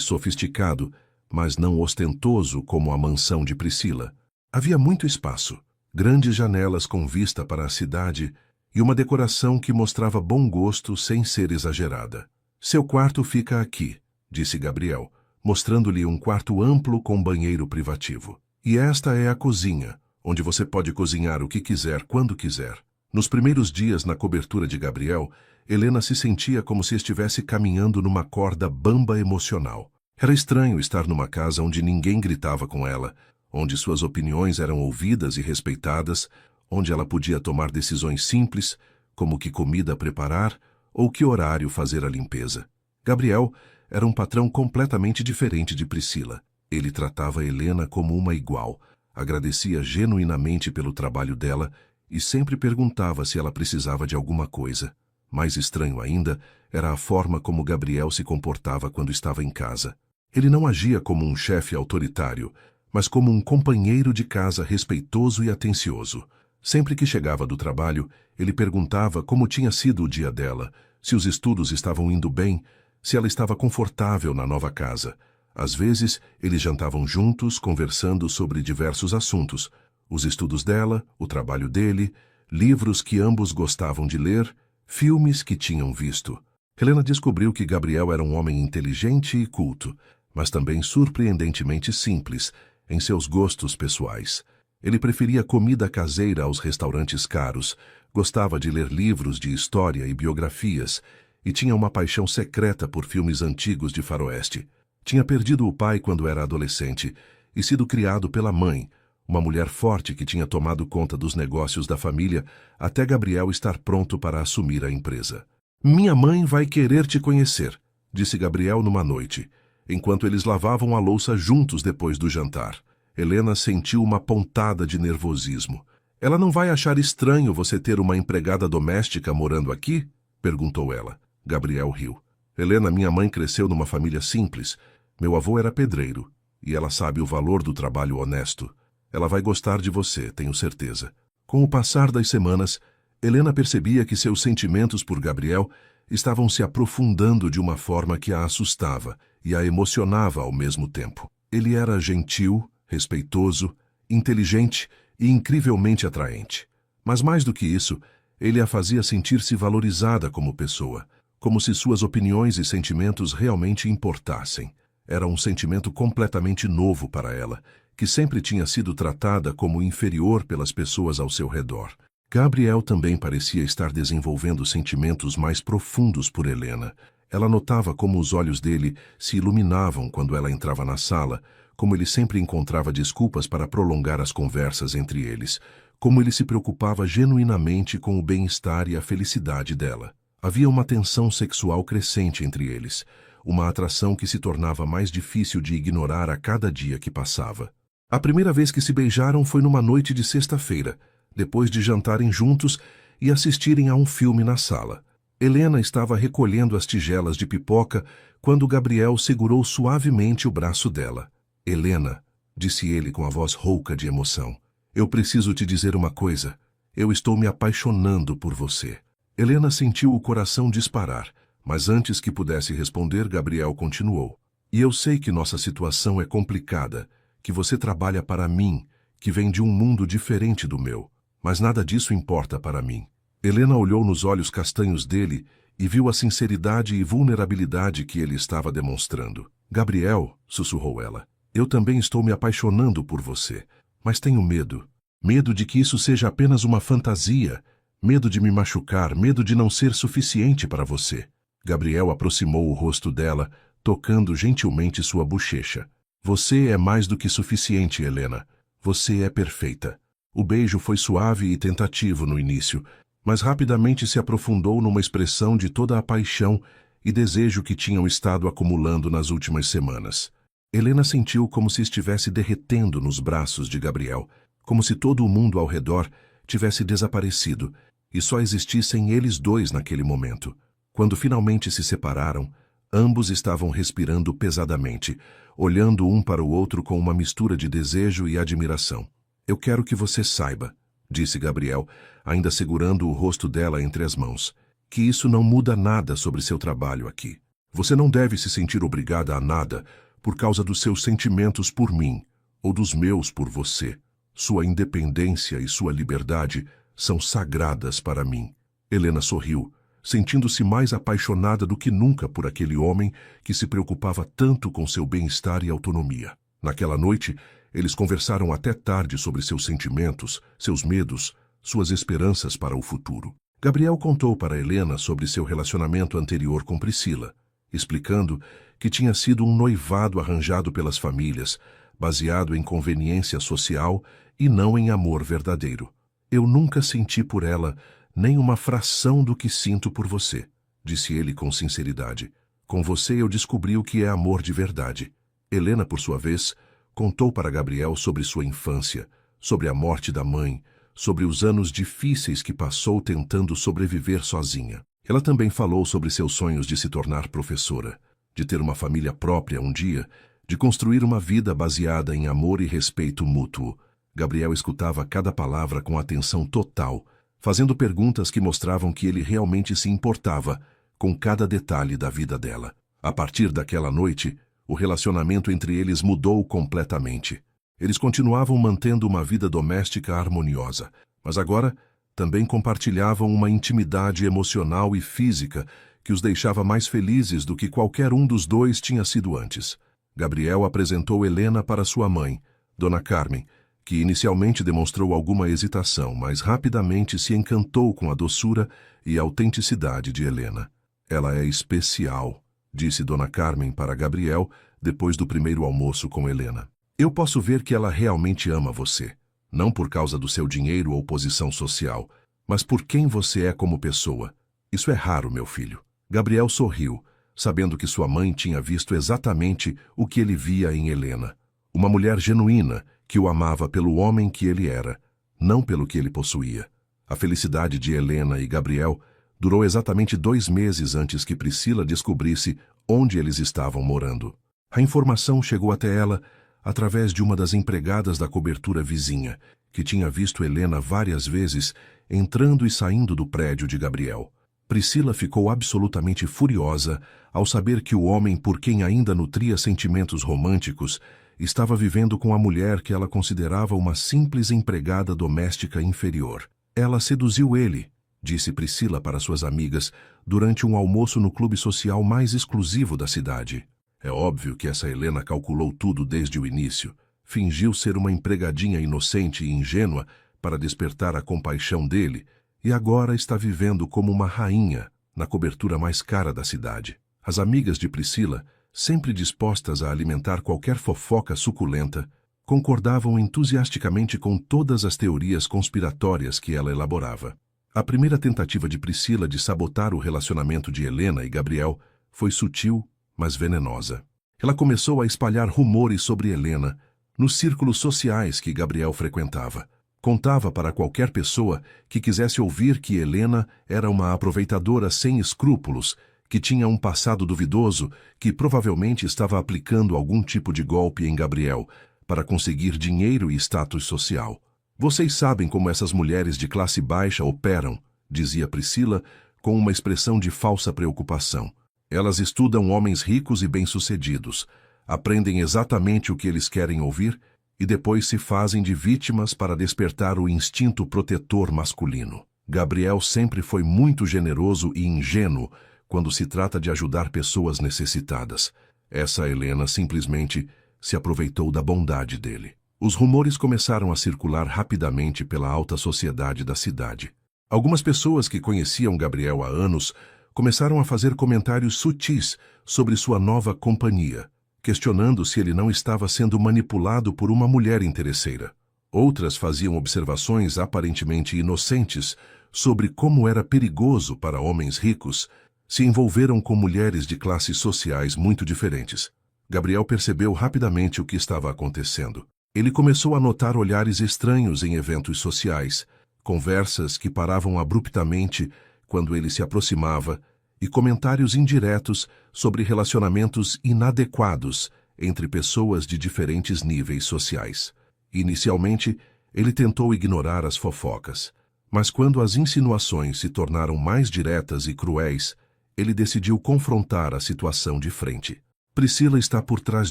sofisticado, mas não ostentoso como a mansão de Priscila. Havia muito espaço, grandes janelas com vista para a cidade e uma decoração que mostrava bom gosto sem ser exagerada. Seu quarto fica aqui, disse Gabriel, mostrando-lhe um quarto amplo com banheiro privativo. E esta é a cozinha, onde você pode cozinhar o que quiser quando quiser. Nos primeiros dias na cobertura de Gabriel, Helena se sentia como se estivesse caminhando numa corda bamba emocional. Era estranho estar numa casa onde ninguém gritava com ela, onde suas opiniões eram ouvidas e respeitadas, onde ela podia tomar decisões simples, como que comida preparar ou que horário fazer a limpeza. Gabriel era um patrão completamente diferente de Priscila. Ele tratava Helena como uma igual, agradecia genuinamente pelo trabalho dela e sempre perguntava se ela precisava de alguma coisa. Mais estranho ainda era a forma como Gabriel se comportava quando estava em casa. Ele não agia como um chefe autoritário, mas como um companheiro de casa respeitoso e atencioso. Sempre que chegava do trabalho, ele perguntava como tinha sido o dia dela, se os estudos estavam indo bem, se ela estava confortável na nova casa. Às vezes, eles jantavam juntos, conversando sobre diversos assuntos: os estudos dela, o trabalho dele, livros que ambos gostavam de ler, filmes que tinham visto. Helena descobriu que Gabriel era um homem inteligente e culto, mas também surpreendentemente simples em seus gostos pessoais. Ele preferia comida caseira aos restaurantes caros, gostava de ler livros de história e biografias e tinha uma paixão secreta por filmes antigos de faroeste. Tinha perdido o pai quando era adolescente e sido criado pela mãe, uma mulher forte que tinha tomado conta dos negócios da família até Gabriel estar pronto para assumir a empresa. "Minha mãe vai querer te conhecer", disse Gabriel numa noite, enquanto eles lavavam a louça juntos depois do jantar. Helena sentiu uma pontada de nervosismo. "Ela não vai achar estranho você ter uma empregada doméstica morando aqui?" perguntou ela. Gabriel riu. "Helena, minha mãe cresceu numa família simples. Meu avô era pedreiro, e ela sabe o valor do trabalho honesto. Ela vai gostar de você, tenho certeza." Com o passar das semanas, Helena percebia que seus sentimentos por Gabriel estavam se aprofundando de uma forma que a assustava e a emocionava ao mesmo tempo. Ele era gentil, respeitoso, inteligente e incrivelmente atraente. Mas mais do que isso, ele a fazia sentir-se valorizada como pessoa, como se suas opiniões e sentimentos realmente importassem. Era um sentimento completamente novo para ela, que sempre tinha sido tratada como inferior pelas pessoas ao seu redor. Gabriel também parecia estar desenvolvendo sentimentos mais profundos por Helena. Ela notava como os olhos dele se iluminavam quando ela entrava na sala, como ele sempre encontrava desculpas para prolongar as conversas entre eles, como ele se preocupava genuinamente com o bem-estar e a felicidade dela. Havia uma tensão sexual crescente entre eles, uma atração que se tornava mais difícil de ignorar a cada dia que passava. A primeira vez que se beijaram foi numa noite de sexta-feira, depois de jantarem juntos e assistirem a um filme na sala. Helena estava recolhendo as tigelas de pipoca quando Gabriel segurou suavemente o braço dela. "Helena", disse ele com a voz rouca de emoção, "eu preciso te dizer uma coisa. Eu estou me apaixonando por você." Helena sentiu o coração disparar, mas antes que pudesse responder, Gabriel continuou. "E eu sei que nossa situação é complicada, que você trabalha para mim, que vem de um mundo diferente do meu, mas nada disso importa para mim. Helena olhou nos olhos castanhos dele e viu a sinceridade e vulnerabilidade que ele estava demonstrando. Gabriel, sussurrou ela, eu também estou me apaixonando por você, mas tenho medo. Medo de que isso seja apenas uma fantasia, medo de me machucar, medo de não ser suficiente para você. Gabriel aproximou o rosto dela, tocando gentilmente sua bochecha. Você é mais do que suficiente, Helena. Você é perfeita. O beijo foi suave e tentativo no início, mas rapidamente se aprofundou numa expressão de toda a paixão e desejo que tinham estado acumulando nas últimas semanas. Helena sentiu como se estivesse derretendo nos braços de Gabriel, como se todo o mundo ao redor tivesse desaparecido e só existissem eles dois naquele momento. Quando finalmente se separaram, ambos estavam respirando pesadamente, olhando um para o outro com uma mistura de desejo e admiração. Eu quero que você saiba, disse Gabriel, ainda segurando o rosto dela entre as mãos, que isso não muda nada sobre seu trabalho aqui. Você não deve se sentir obrigada a nada por causa dos seus sentimentos por mim, ou dos meus por você. Sua independência e sua liberdade são sagradas para mim. Helena sorriu, sentindo-se mais apaixonada do que nunca por aquele homem que se preocupava tanto com seu bem-estar e autonomia. Naquela noite, eles conversaram até tarde sobre seus sentimentos, seus medos, suas esperanças para o futuro. Gabriel contou para Helena sobre seu relacionamento anterior com Priscila, explicando que tinha sido um noivado arranjado pelas famílias, baseado em conveniência social e não em amor verdadeiro. Eu nunca senti por ela nem uma fração do que sinto por você, disse ele com sinceridade. Com você eu descobri o que é amor de verdade. Helena, por sua vez, contou para Gabriel sobre sua infância, sobre a morte da mãe, sobre os anos difíceis que passou tentando sobreviver sozinha. Ela também falou sobre seus sonhos de se tornar professora, de ter uma família própria um dia, de construir uma vida baseada em amor e respeito mútuo. Gabriel escutava cada palavra com atenção total, fazendo perguntas que mostravam que ele realmente se importava com cada detalhe da vida dela. A partir daquela noite, o relacionamento entre eles mudou completamente. Eles continuavam mantendo uma vida doméstica harmoniosa, mas agora também compartilhavam uma intimidade emocional e física que os deixava mais felizes do que qualquer um dos dois tinha sido antes. Gabriel apresentou Helena para sua mãe, Dona Carmen, que inicialmente demonstrou alguma hesitação, mas rapidamente se encantou com a doçura e autenticidade de Helena. Ela é especial, disse Dona Carmen para Gabriel depois do primeiro almoço com Helena. Eu posso ver que ela realmente ama você, não por causa do seu dinheiro ou posição social, mas por quem você é como pessoa. Isso é raro, meu filho. Gabriel sorriu, sabendo que sua mãe tinha visto exatamente o que ele via em Helena. Uma mulher genuína, que o amava pelo homem que ele era, não pelo que ele possuía. A felicidade de Helena e Gabriel durou exatamente 2 meses antes que Priscila descobrisse onde eles estavam morando. A informação chegou até ela através de uma das empregadas da cobertura vizinha, que tinha visto Helena várias vezes entrando e saindo do prédio de Gabriel. Priscila ficou absolutamente furiosa ao saber que o homem por quem ainda nutria sentimentos românticos estava vivendo com a mulher que ela considerava uma simples empregada doméstica inferior. Ela seduziu ele, disse Priscila para suas amigas durante um almoço no clube social mais exclusivo da cidade. É óbvio que essa Helena calculou tudo desde o início. Fingiu ser uma empregadinha inocente e ingênua para despertar a compaixão dele e agora está vivendo como uma rainha na cobertura mais cara da cidade. As amigas de Priscila, sempre dispostas a alimentar qualquer fofoca suculenta, concordavam entusiasticamente com todas as teorias conspiratórias que ela elaborava. A primeira tentativa de Priscila de sabotar o relacionamento de Helena e Gabriel foi sutil, mas venenosa. Ela começou a espalhar rumores sobre Helena nos círculos sociais que Gabriel frequentava. Contava para qualquer pessoa que quisesse ouvir que Helena era uma aproveitadora sem escrúpulos, que tinha um passado duvidoso, que provavelmente estava aplicando algum tipo de golpe em Gabriel para conseguir dinheiro e status social. Vocês sabem como essas mulheres de classe baixa operam, dizia Priscila com uma expressão de falsa preocupação. Elas estudam homens ricos e bem-sucedidos, aprendem exatamente o que eles querem ouvir e depois se fazem de vítimas para despertar o instinto protetor masculino. Gabriel sempre foi muito generoso e ingênuo quando se trata de ajudar pessoas necessitadas. Essa Helena simplesmente se aproveitou da bondade dele. Os rumores começaram a circular rapidamente pela alta sociedade da cidade. Algumas pessoas que conheciam Gabriel há anos começaram a fazer comentários sutis sobre sua nova companhia, questionando se ele não estava sendo manipulado por uma mulher interesseira. Outras faziam observações aparentemente inocentes sobre como era perigoso para homens ricos se envolveram com mulheres de classes sociais muito diferentes. Gabriel percebeu rapidamente o que estava acontecendo. Ele começou a notar olhares estranhos em eventos sociais, conversas que paravam abruptamente quando ele se aproximava e comentários indiretos sobre relacionamentos inadequados entre pessoas de diferentes níveis sociais. Inicialmente, ele tentou ignorar as fofocas, mas quando as insinuações se tornaram mais diretas e cruéis, ele decidiu confrontar a situação de frente. Priscila está por trás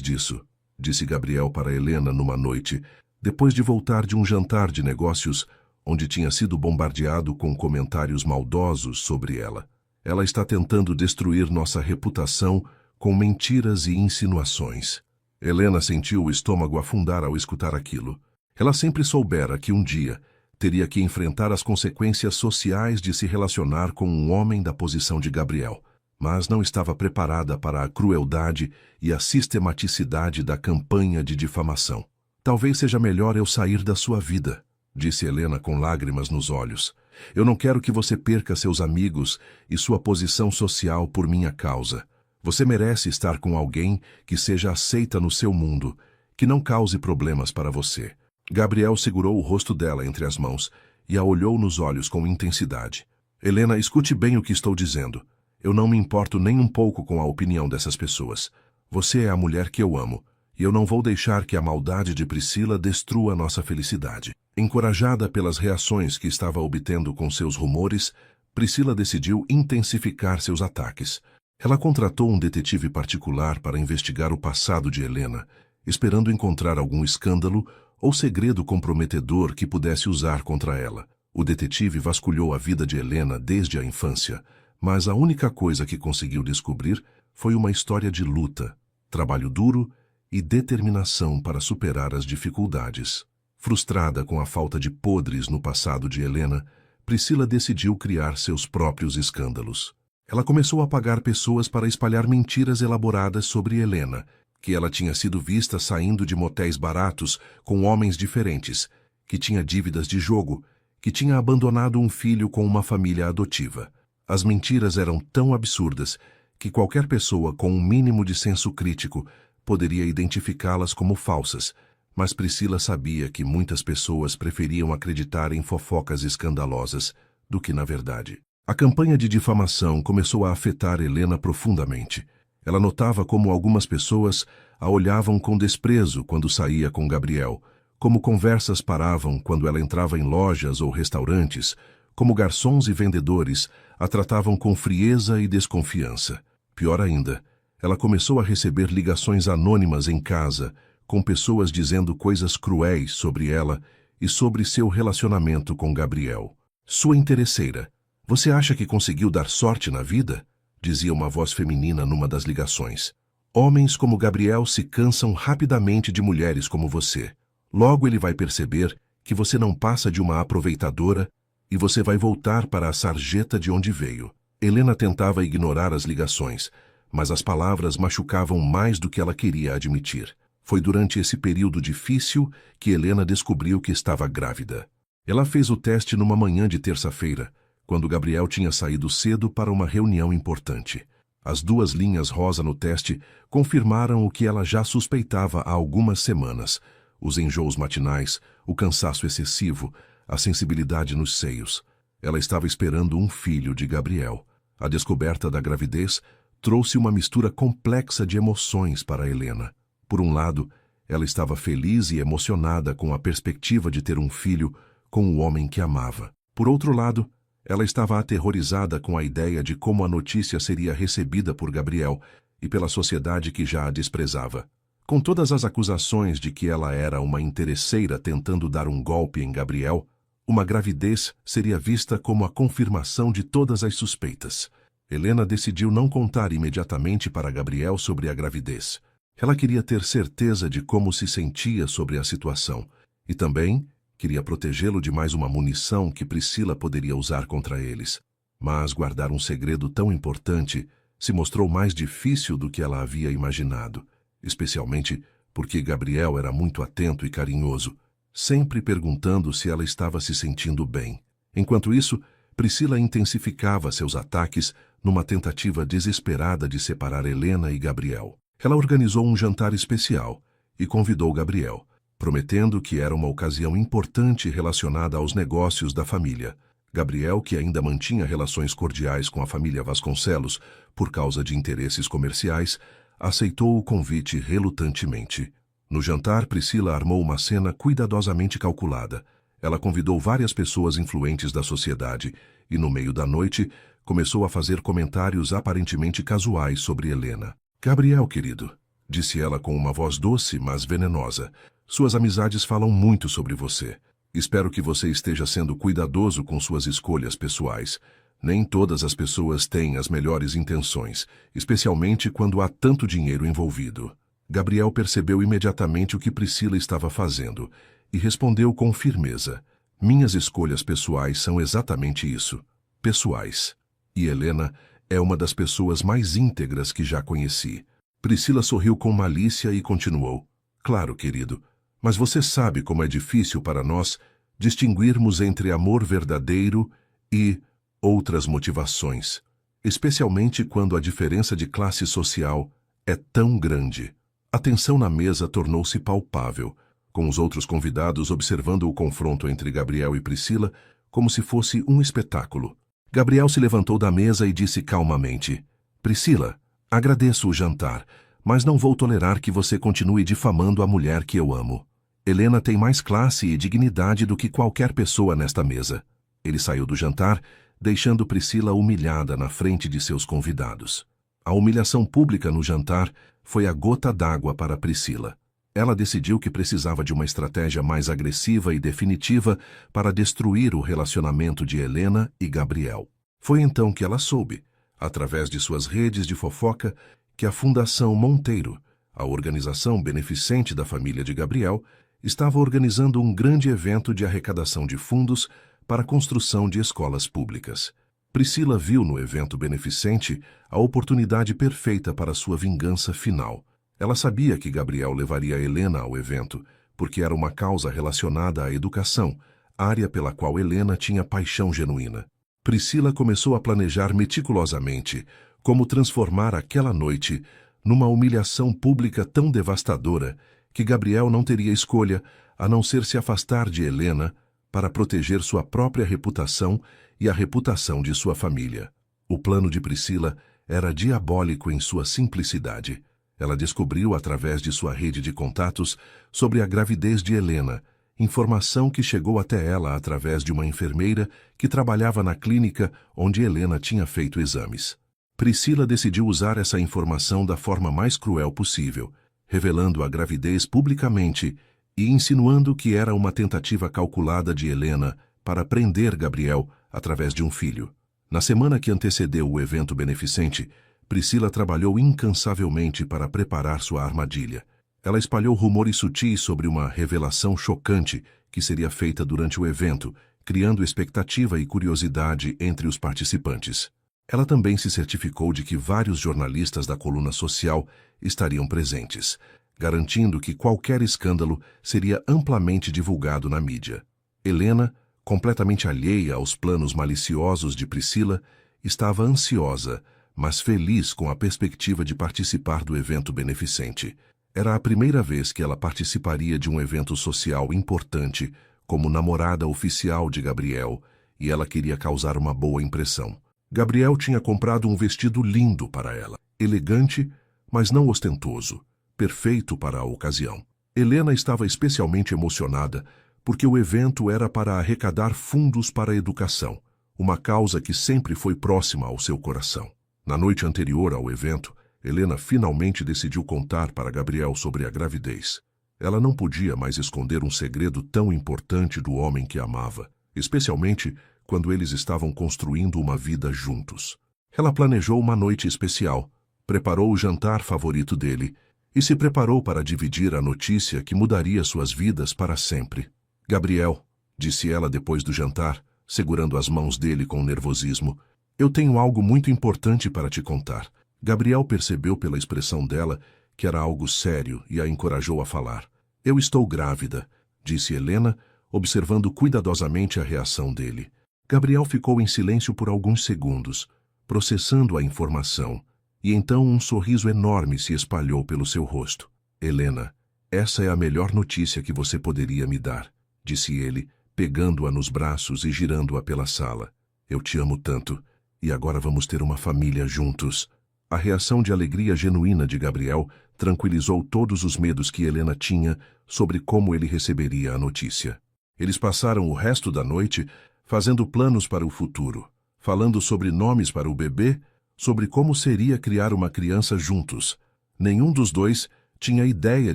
disso, disse Gabriel para Helena numa noite, depois de voltar de um jantar de negócios onde tinha sido bombardeado com comentários maldosos sobre ela. Ela está tentando destruir nossa reputação com mentiras e insinuações. Helena sentiu o estômago afundar ao escutar aquilo. Ela sempre soubera que um dia teria que enfrentar as consequências sociais de se relacionar com um homem da posição de Gabriel, mas não estava preparada para a crueldade e a sistematicidade da campanha de difamação. Talvez seja melhor eu sair da sua vida, disse Helena com lágrimas nos olhos. Eu não quero que você perca seus amigos e sua posição social por minha causa. Você merece estar com alguém que seja aceita no seu mundo, que não cause problemas para você. Gabriel segurou o rosto dela entre as mãos e a olhou nos olhos com intensidade. Helena, escute bem o que estou dizendo. Eu não me importo nem um pouco com a opinião dessas pessoas. Você é a mulher que eu amo, e eu não vou deixar que a maldade de Priscila destrua nossa felicidade. Encorajada pelas reações que estava obtendo com seus rumores, Priscila decidiu intensificar seus ataques. Ela contratou um detetive particular para investigar o passado de Helena, esperando encontrar algum escândalo ou segredo comprometedor que pudesse usar contra ela. O detetive vasculhou a vida de Helena desde a infância, mas a única coisa que conseguiu descobrir foi uma história de luta, trabalho duro e determinação para superar as dificuldades. Frustrada com a falta de podres no passado de Helena, Priscila decidiu criar seus próprios escândalos. Ela começou a pagar pessoas para espalhar mentiras elaboradas sobre Helena, que ela tinha sido vista saindo de motéis baratos com homens diferentes, que tinha dívidas de jogo, que tinha abandonado um filho com uma família adotiva. As mentiras eram tão absurdas que qualquer pessoa com um mínimo de senso crítico poderia identificá-las como falsas, mas Priscila sabia que muitas pessoas preferiam acreditar em fofocas escandalosas do que na verdade. A campanha de difamação começou a afetar Helena profundamente. Ela notava como algumas pessoas a olhavam com desprezo quando saía com Gabriel, como conversas paravam quando ela entrava em lojas ou restaurantes, como garçons e vendedores a tratavam com frieza e desconfiança. Pior ainda, ela começou a receber ligações anônimas em casa, com pessoas dizendo coisas cruéis sobre ela e sobre seu relacionamento com Gabriel. Sua interesseira. Você acha que conseguiu dar sorte na vida? Dizia uma voz feminina numa das ligações. Homens como Gabriel se cansam rapidamente de mulheres como você. Logo ele vai perceber que você não passa de uma aproveitadora e você vai voltar para a sarjeta de onde veio. Helena tentava ignorar as ligações, mas as palavras machucavam mais do que ela queria admitir. Foi durante esse período difícil que Helena descobriu que estava grávida. Ela fez o teste numa manhã de terça-feira, quando Gabriel tinha saído cedo para uma reunião importante. As 2 linhas rosa no teste confirmaram o que ela já suspeitava há algumas semanas: os enjoos matinais, o cansaço excessivo, a sensibilidade nos seios. Ela estava esperando um filho de Gabriel. A descoberta da gravidez trouxe uma mistura complexa de emoções para Helena. Por um lado, ela estava feliz e emocionada com a perspectiva de ter um filho com o homem que amava. Por outro lado, ela estava aterrorizada com a ideia de como a notícia seria recebida por Gabriel e pela sociedade que já a desprezava. Com todas as acusações de que ela era uma interesseira tentando dar um golpe em Gabriel, uma gravidez seria vista como a confirmação de todas as suspeitas. Helena decidiu não contar imediatamente para Gabriel sobre a gravidez. Ela queria ter certeza de como se sentia sobre a situação e também queria protegê-lo de mais uma munição que Priscila poderia usar contra eles. Mas guardar um segredo tão importante se mostrou mais difícil do que ela havia imaginado, especialmente porque Gabriel era muito atento e carinhoso, sempre perguntando se ela estava se sentindo bem. Enquanto isso, Priscila intensificava seus ataques numa tentativa desesperada de separar Helena e Gabriel. Ela organizou um jantar especial e convidou Gabriel, prometendo que era uma ocasião importante relacionada aos negócios da família. Gabriel, que ainda mantinha relações cordiais com a família Vasconcelos por causa de interesses comerciais, aceitou o convite relutantemente. No jantar, Priscila armou uma cena cuidadosamente calculada. Ela convidou várias pessoas influentes da sociedade e, no meio da noite, começou a fazer comentários aparentemente casuais sobre Helena. "Gabriel, querido", disse ela com uma voz doce, mas venenosa, "suas amizades falam muito sobre você. Espero que você esteja sendo cuidadoso com suas escolhas pessoais. Nem todas as pessoas têm as melhores intenções, especialmente quando há tanto dinheiro envolvido." Gabriel percebeu imediatamente o que Priscila estava fazendo e respondeu com firmeza: "Minhas escolhas pessoais são exatamente isso, pessoais. E Helena é uma das pessoas mais íntegras que já conheci." Priscila sorriu com malícia e continuou: "Claro, querido, mas você sabe como é difícil para nós distinguirmos entre amor verdadeiro e outras motivações, especialmente quando a diferença de classe social é tão grande." A tensão na mesa tornou-se palpável, com os outros convidados observando o confronto entre Gabriel e Priscila como se fosse um espetáculo. Gabriel se levantou da mesa e disse calmamente: "Priscila, agradeço o jantar, mas não vou tolerar que você continue difamando a mulher que eu amo. Helena tem mais classe e dignidade do que qualquer pessoa nesta mesa." Ele saiu do jantar, deixando Priscila humilhada na frente de seus convidados. A humilhação pública no jantar foi a gota d'água para Priscila. Ela decidiu que precisava de uma estratégia mais agressiva e definitiva para destruir o relacionamento de Helena e Gabriel. Foi então que ela soube, através de suas redes de fofoca, que a Fundação Monteiro, a organização beneficente da família de Gabriel, estava organizando um grande evento de arrecadação de fundos para a construção de escolas públicas. Priscila viu no evento beneficente a oportunidade perfeita para sua vingança final. Ela sabia que Gabriel levaria Helena ao evento, porque era uma causa relacionada à educação, área pela qual Helena tinha paixão genuína. Priscila começou a planejar meticulosamente como transformar aquela noite numa humilhação pública tão devastadora que Gabriel não teria escolha a não ser se afastar de Helena para proteger sua própria reputação e a reputação de sua família. O plano de Priscila era diabólico em sua simplicidade. Ela descobriu através de sua rede de contatos sobre a gravidez de Helena, informação que chegou até ela através de uma enfermeira que trabalhava na clínica onde Helena tinha feito exames. Priscila decidiu usar essa informação da forma mais cruel possível, revelando a gravidez publicamente e insinuando que era uma tentativa calculada de Helena para prender Gabriel através de um filho. Na semana que antecedeu o evento beneficente, Priscila trabalhou incansavelmente para preparar sua armadilha. Ela espalhou rumores sutis sobre uma revelação chocante que seria feita durante o evento, criando expectativa e curiosidade entre os participantes. Ela também se certificou de que vários jornalistas da coluna social estariam presentes, garantindo que qualquer escândalo seria amplamente divulgado na mídia. Helena, completamente alheia aos planos maliciosos de Priscila, estava ansiosa, mas feliz com a perspectiva de participar do evento beneficente. Era a primeira vez que ela participaria de um evento social importante como namorada oficial de Gabriel, e ela queria causar uma boa impressão. Gabriel tinha comprado um vestido lindo para ela, elegante, mas não ostentoso, perfeito para a ocasião. Helena estava especialmente emocionada porque o evento era para arrecadar fundos para a educação, uma causa que sempre foi próxima ao seu coração. Na noite anterior ao evento, Helena finalmente decidiu contar para Gabriel sobre a gravidez. Ela não podia mais esconder um segredo tão importante do homem que amava, especialmente quando eles estavam construindo uma vida juntos. Ela planejou uma noite especial, preparou o jantar favorito dele e se preparou para dividir a notícia que mudaria suas vidas para sempre. Gabriel, disse ela depois do jantar, segurando as mãos dele com nervosismo, eu tenho algo muito importante para te contar. Gabriel percebeu pela expressão dela que era algo sério e a encorajou a falar. Eu estou grávida, disse Helena, observando cuidadosamente a reação dele. Gabriel ficou em silêncio por alguns segundos, processando a informação, e então um sorriso enorme se espalhou pelo seu rosto. Helena, essa é a melhor notícia que você poderia me dar, disse ele, pegando-a nos braços e girando-a pela sala. Eu te amo tanto, e agora vamos ter uma família juntos. A reação de alegria genuína de Gabriel tranquilizou todos os medos que Helena tinha sobre como ele receberia a notícia. Eles passaram o resto da noite fazendo planos para o futuro, falando sobre nomes para o bebê, sobre como seria criar uma criança juntos. Nenhum dos dois tinha ideia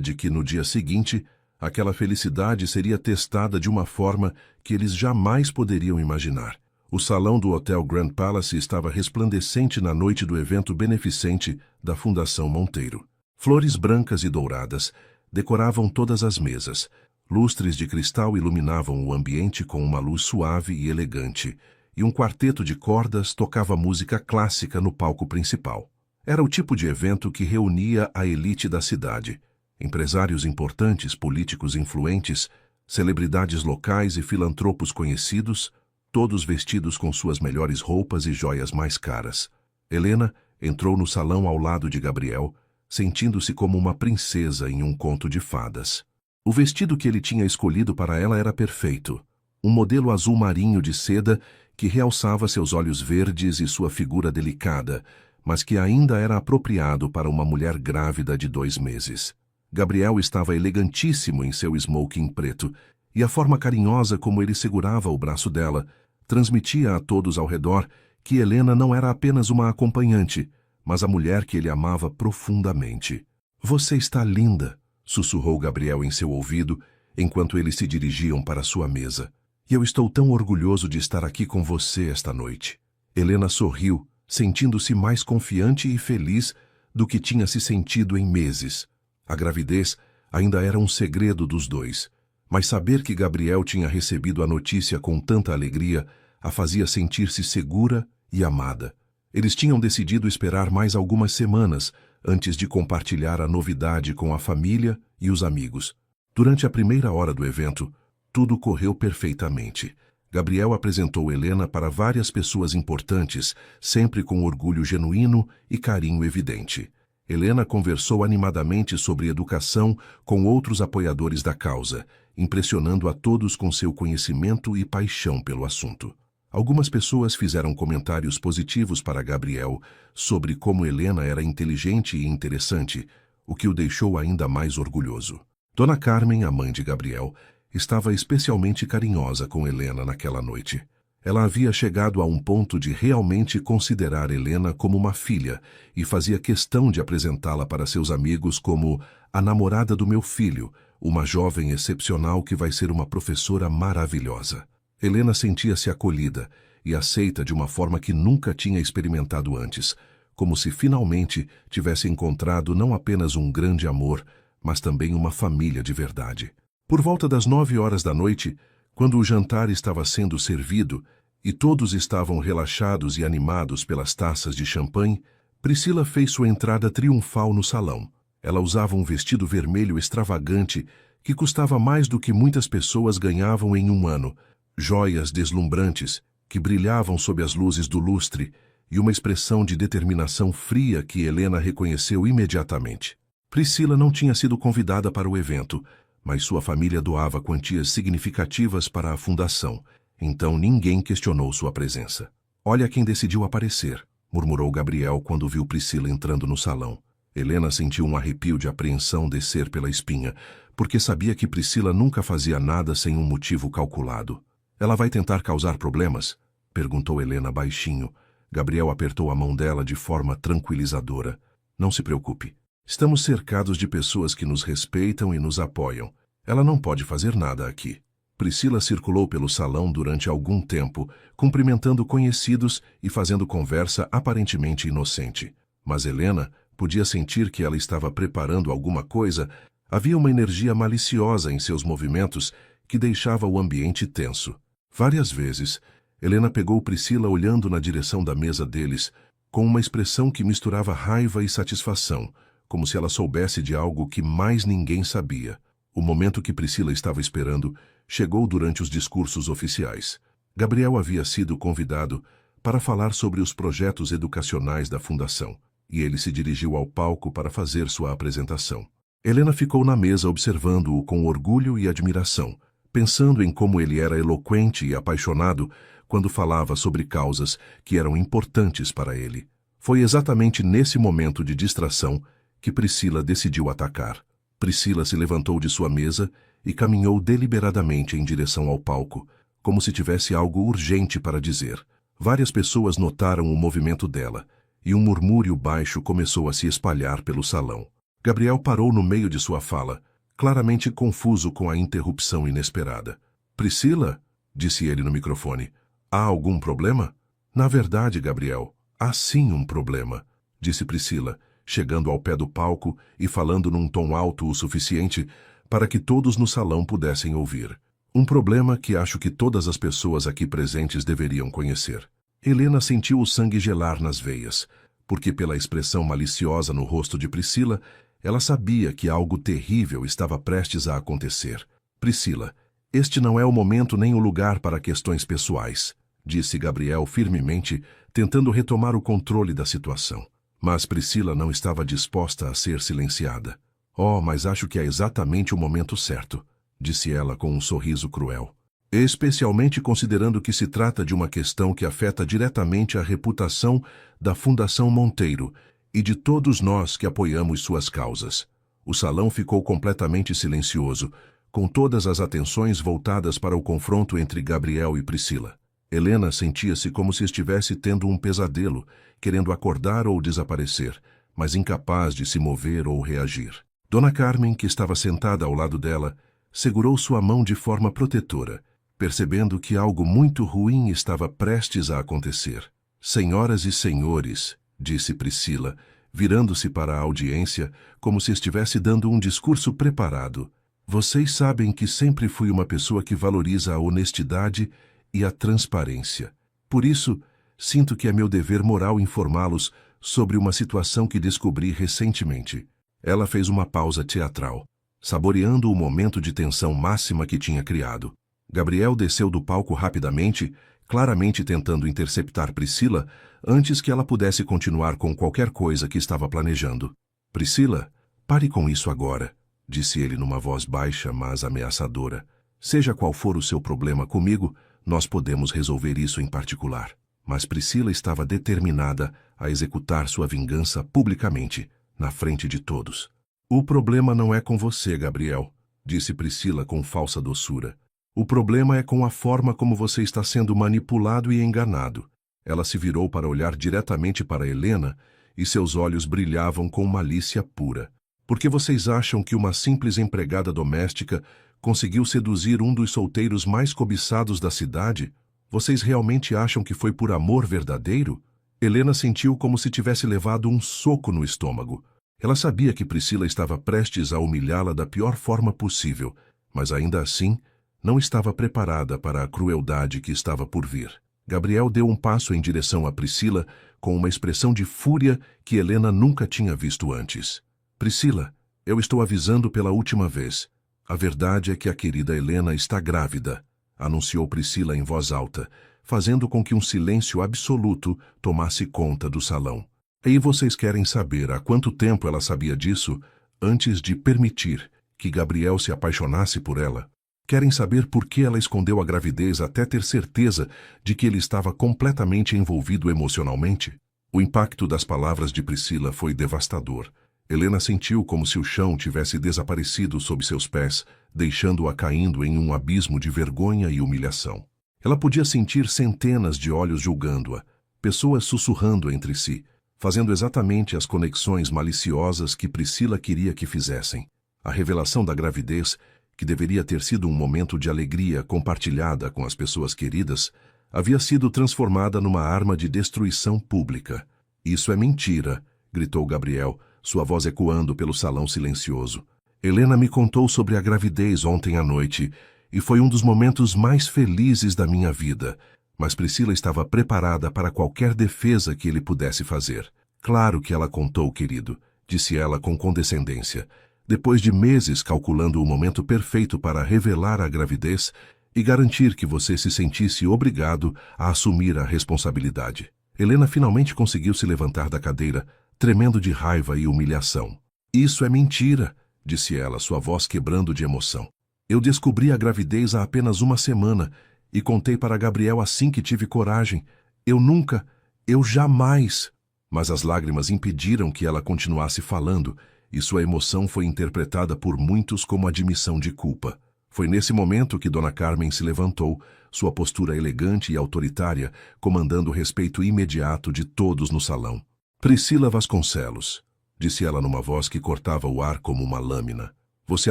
de que no dia seguinte aquela felicidade seria testada de uma forma que eles jamais poderiam imaginar. O salão do Hotel Grand Palace estava resplandecente na noite do evento beneficente da Fundação Monteiro. Flores brancas e douradas decoravam todas as mesas. Lustres de cristal iluminavam o ambiente com uma luz suave e elegante, e um quarteto de cordas tocava música clássica no palco principal. Era o tipo de evento que reunia a elite da cidade. Empresários importantes, políticos influentes, celebridades locais e filantropos conhecidos, todos vestidos com suas melhores roupas e joias mais caras. Helena entrou no salão ao lado de Gabriel, sentindo-se como uma princesa em um conto de fadas. O vestido que ele tinha escolhido para ela era perfeito, um modelo azul marinho de seda que realçava seus olhos verdes e sua figura delicada, mas que ainda era apropriado para uma mulher grávida de 2 meses. Gabriel estava elegantíssimo em seu smoking preto, e a forma carinhosa como ele segurava o braço dela transmitia a todos ao redor que Helena não era apenas uma acompanhante, mas a mulher que ele amava profundamente. Você está linda, sussurrou Gabriel em seu ouvido, enquanto eles se dirigiam para sua mesa. E eu estou tão orgulhoso de estar aqui com você esta noite. Helena sorriu, sentindo-se mais confiante e feliz do que tinha se sentido em meses. A gravidez ainda era um segredo dos dois, mas saber que Gabriel tinha recebido a notícia com tanta alegria a fazia sentir-se segura e amada. Eles tinham decidido esperar mais algumas semanas antes de compartilhar a novidade com a família e os amigos. Durante a primeira hora do evento, tudo correu perfeitamente. Gabriel apresentou Helena para várias pessoas importantes, sempre com orgulho genuíno e carinho evidente. Helena conversou animadamente sobre educação com outros apoiadores da causa, impressionando a todos com seu conhecimento e paixão pelo assunto. Algumas pessoas fizeram comentários positivos para Gabriel sobre como Helena era inteligente e interessante, o que o deixou ainda mais orgulhoso. Dona Carmen, a mãe de Gabriel, estava especialmente carinhosa com Helena naquela noite. Ela havia chegado a um ponto de realmente considerar Helena como uma filha e fazia questão de apresentá-la para seus amigos como a namorada do meu filho, uma jovem excepcional que vai ser uma professora maravilhosa. Helena sentia-se acolhida e aceita de uma forma que nunca tinha experimentado antes, como se finalmente tivesse encontrado não apenas um grande amor, mas também uma família de verdade. Por volta das 9 horas da noite, quando o jantar estava sendo servido e todos estavam relaxados e animados pelas taças de champanhe, Priscila fez sua entrada triunfal no salão. Ela usava um vestido vermelho extravagante que custava mais do que muitas pessoas ganhavam em um ano, joias deslumbrantes que brilhavam sob as luzes do lustre e uma expressão de determinação fria que Helena reconheceu imediatamente. Priscila não tinha sido convidada para o evento, mas sua família doava quantias significativas para a fundação, então ninguém questionou sua presença. Olha quem decidiu aparecer, murmurou Gabriel quando viu Priscila entrando no salão. Helena sentiu um arrepio de apreensão descer pela espinha, porque sabia que Priscila nunca fazia nada sem um motivo calculado. Ela vai tentar causar problemas? Perguntou Helena baixinho. Gabriel apertou a mão dela de forma tranquilizadora. Não se preocupe. Estamos cercados de pessoas que nos respeitam e nos apoiam. Ela não pode fazer nada aqui. Priscila circulou pelo salão durante algum tempo, cumprimentando conhecidos e fazendo conversa aparentemente inocente. Mas Helena podia sentir que ela estava preparando alguma coisa. Havia uma energia maliciosa em seus movimentos que deixava o ambiente tenso. Várias vezes, Helena pegou Priscila olhando na direção da mesa deles, com uma expressão que misturava raiva e satisfação, como se ela soubesse de algo que mais ninguém sabia. O momento que Priscila estava esperando chegou durante os discursos oficiais. Gabriel havia sido convidado para falar sobre os projetos educacionais da Fundação, e ele se dirigiu ao palco para fazer sua apresentação. Helena ficou na mesa observando-o com orgulho e admiração, pensando em como ele era eloquente e apaixonado quando falava sobre causas que eram importantes para ele. Foi exatamente nesse momento de distração que Priscila decidiu atacar. Priscila se levantou de sua mesa e caminhou deliberadamente em direção ao palco, como se tivesse algo urgente para dizer. Várias pessoas notaram o movimento dela, e um murmúrio baixo começou a se espalhar pelo salão. Gabriel parou no meio de sua fala, claramente confuso com a interrupção inesperada. Priscila? Disse ele no microfone. Há algum problema? Na verdade, Gabriel, há sim um problema, disse Priscila, chegando ao pé do palco e falando num tom alto o suficiente para que todos no salão pudessem ouvir. Um problema que acho que todas as pessoas aqui presentes deveriam conhecer. Helena sentiu o sangue gelar nas veias, porque pela expressão maliciosa no rosto de Priscila, ela sabia que algo terrível estava prestes a acontecer. Priscila, este não é o momento nem o lugar para questões pessoais, disse Gabriel firmemente, tentando retomar o controle da situação. Mas Priscila não estava disposta a ser silenciada. Oh, mas acho que é exatamente o momento certo, disse ela com um sorriso cruel. Especialmente considerando que se trata de uma questão que afeta diretamente a reputação da Fundação Monteiro e de todos nós que apoiamos suas causas. O salão ficou completamente silencioso, com todas as atenções voltadas para o confronto entre Gabriel e Priscila. Helena sentia-se como se estivesse tendo um pesadelo, querendo acordar ou desaparecer, mas incapaz de se mover ou reagir. Dona Carmen, que estava sentada ao lado dela, segurou sua mão de forma protetora, percebendo que algo muito ruim estava prestes a acontecer. Senhoras e senhores, disse Priscila, virando-se para a audiência como se estivesse dando um discurso preparado. Vocês sabem que sempre fui uma pessoa que valoriza a honestidade e a transparência. Por isso, sinto que é meu dever moral informá-los sobre uma situação que descobri recentemente. Ela fez uma pausa teatral, saboreando o momento de tensão máxima que tinha criado. Gabriel desceu do palco rapidamente, claramente tentando interceptar Priscila antes que ela pudesse continuar com qualquer coisa que estava planejando. Priscila, pare com isso agora, disse ele numa voz baixa, mas ameaçadora. Seja qual for o seu problema comigo, nós podemos resolver isso em particular. Mas Priscila estava determinada a executar sua vingança publicamente, na frente de todos. O problema não é com você, Gabriel, disse Priscila com falsa doçura. O problema é com a forma como você está sendo manipulado e enganado. Ela se virou para olhar diretamente para Helena e seus olhos brilhavam com malícia pura. Por que vocês acham que uma simples empregada doméstica conseguiu seduzir um dos solteiros mais cobiçados da cidade? Vocês realmente acham que foi por amor verdadeiro? Helena sentiu como se tivesse levado um soco no estômago. Ela sabia que Priscila estava prestes a humilhá-la da pior forma possível, mas ainda assim não estava preparada para a crueldade que estava por vir. Gabriel deu um passo em direção a Priscila com uma expressão de fúria que Helena nunca tinha visto antes. Priscila, eu estou avisando pela última vez. A verdade é que a querida Helena está grávida, anunciou Priscila em voz alta, fazendo com que um silêncio absoluto tomasse conta do salão. E vocês querem saber há quanto tempo ela sabia disso antes de permitir que Gabriel se apaixonasse por ela? Querem saber por que ela escondeu a gravidez até ter certeza de que ele estava completamente envolvido emocionalmente? O impacto das palavras de Priscila foi devastador. Helena sentiu como se o chão tivesse desaparecido sob seus pés, deixando-a caindo em um abismo de vergonha e humilhação. Ela podia sentir centenas de olhos julgando-a, pessoas sussurrando entre si, fazendo exatamente as conexões maliciosas que Priscila queria que fizessem. A revelação da gravidez, que deveria ter sido um momento de alegria compartilhada com as pessoas queridas, havia sido transformada numa arma de destruição pública. "Isso é mentira", gritou Gabriel, sua voz ecoando pelo salão silencioso. "Helena me contou sobre a gravidez ontem à noite, e foi um dos momentos mais felizes da minha vida. Mas Priscila estava preparada para qualquer defesa que ele pudesse fazer. "Claro que ela contou, querido", disse ela com condescendência. "Depois de meses calculando o momento perfeito para revelar a gravidez e garantir que você se sentisse obrigado a assumir a responsabilidade." Helena finalmente conseguiu se levantar da cadeira, tremendo de raiva e humilhação. "Isso é mentira", disse ela, sua voz quebrando de emoção. "Eu descobri a gravidez há apenas uma semana e contei para Gabriel assim que tive coragem. Eu jamais..." Mas as lágrimas impediram que ela continuasse falando, e sua emoção foi interpretada por muitos como admissão de culpa. Foi nesse momento que Dona Carmen se levantou, sua postura elegante e autoritária, comandando o respeito imediato de todos no salão. "Priscila Vasconcelos", disse ela numa voz que cortava o ar como uma lâmina, "você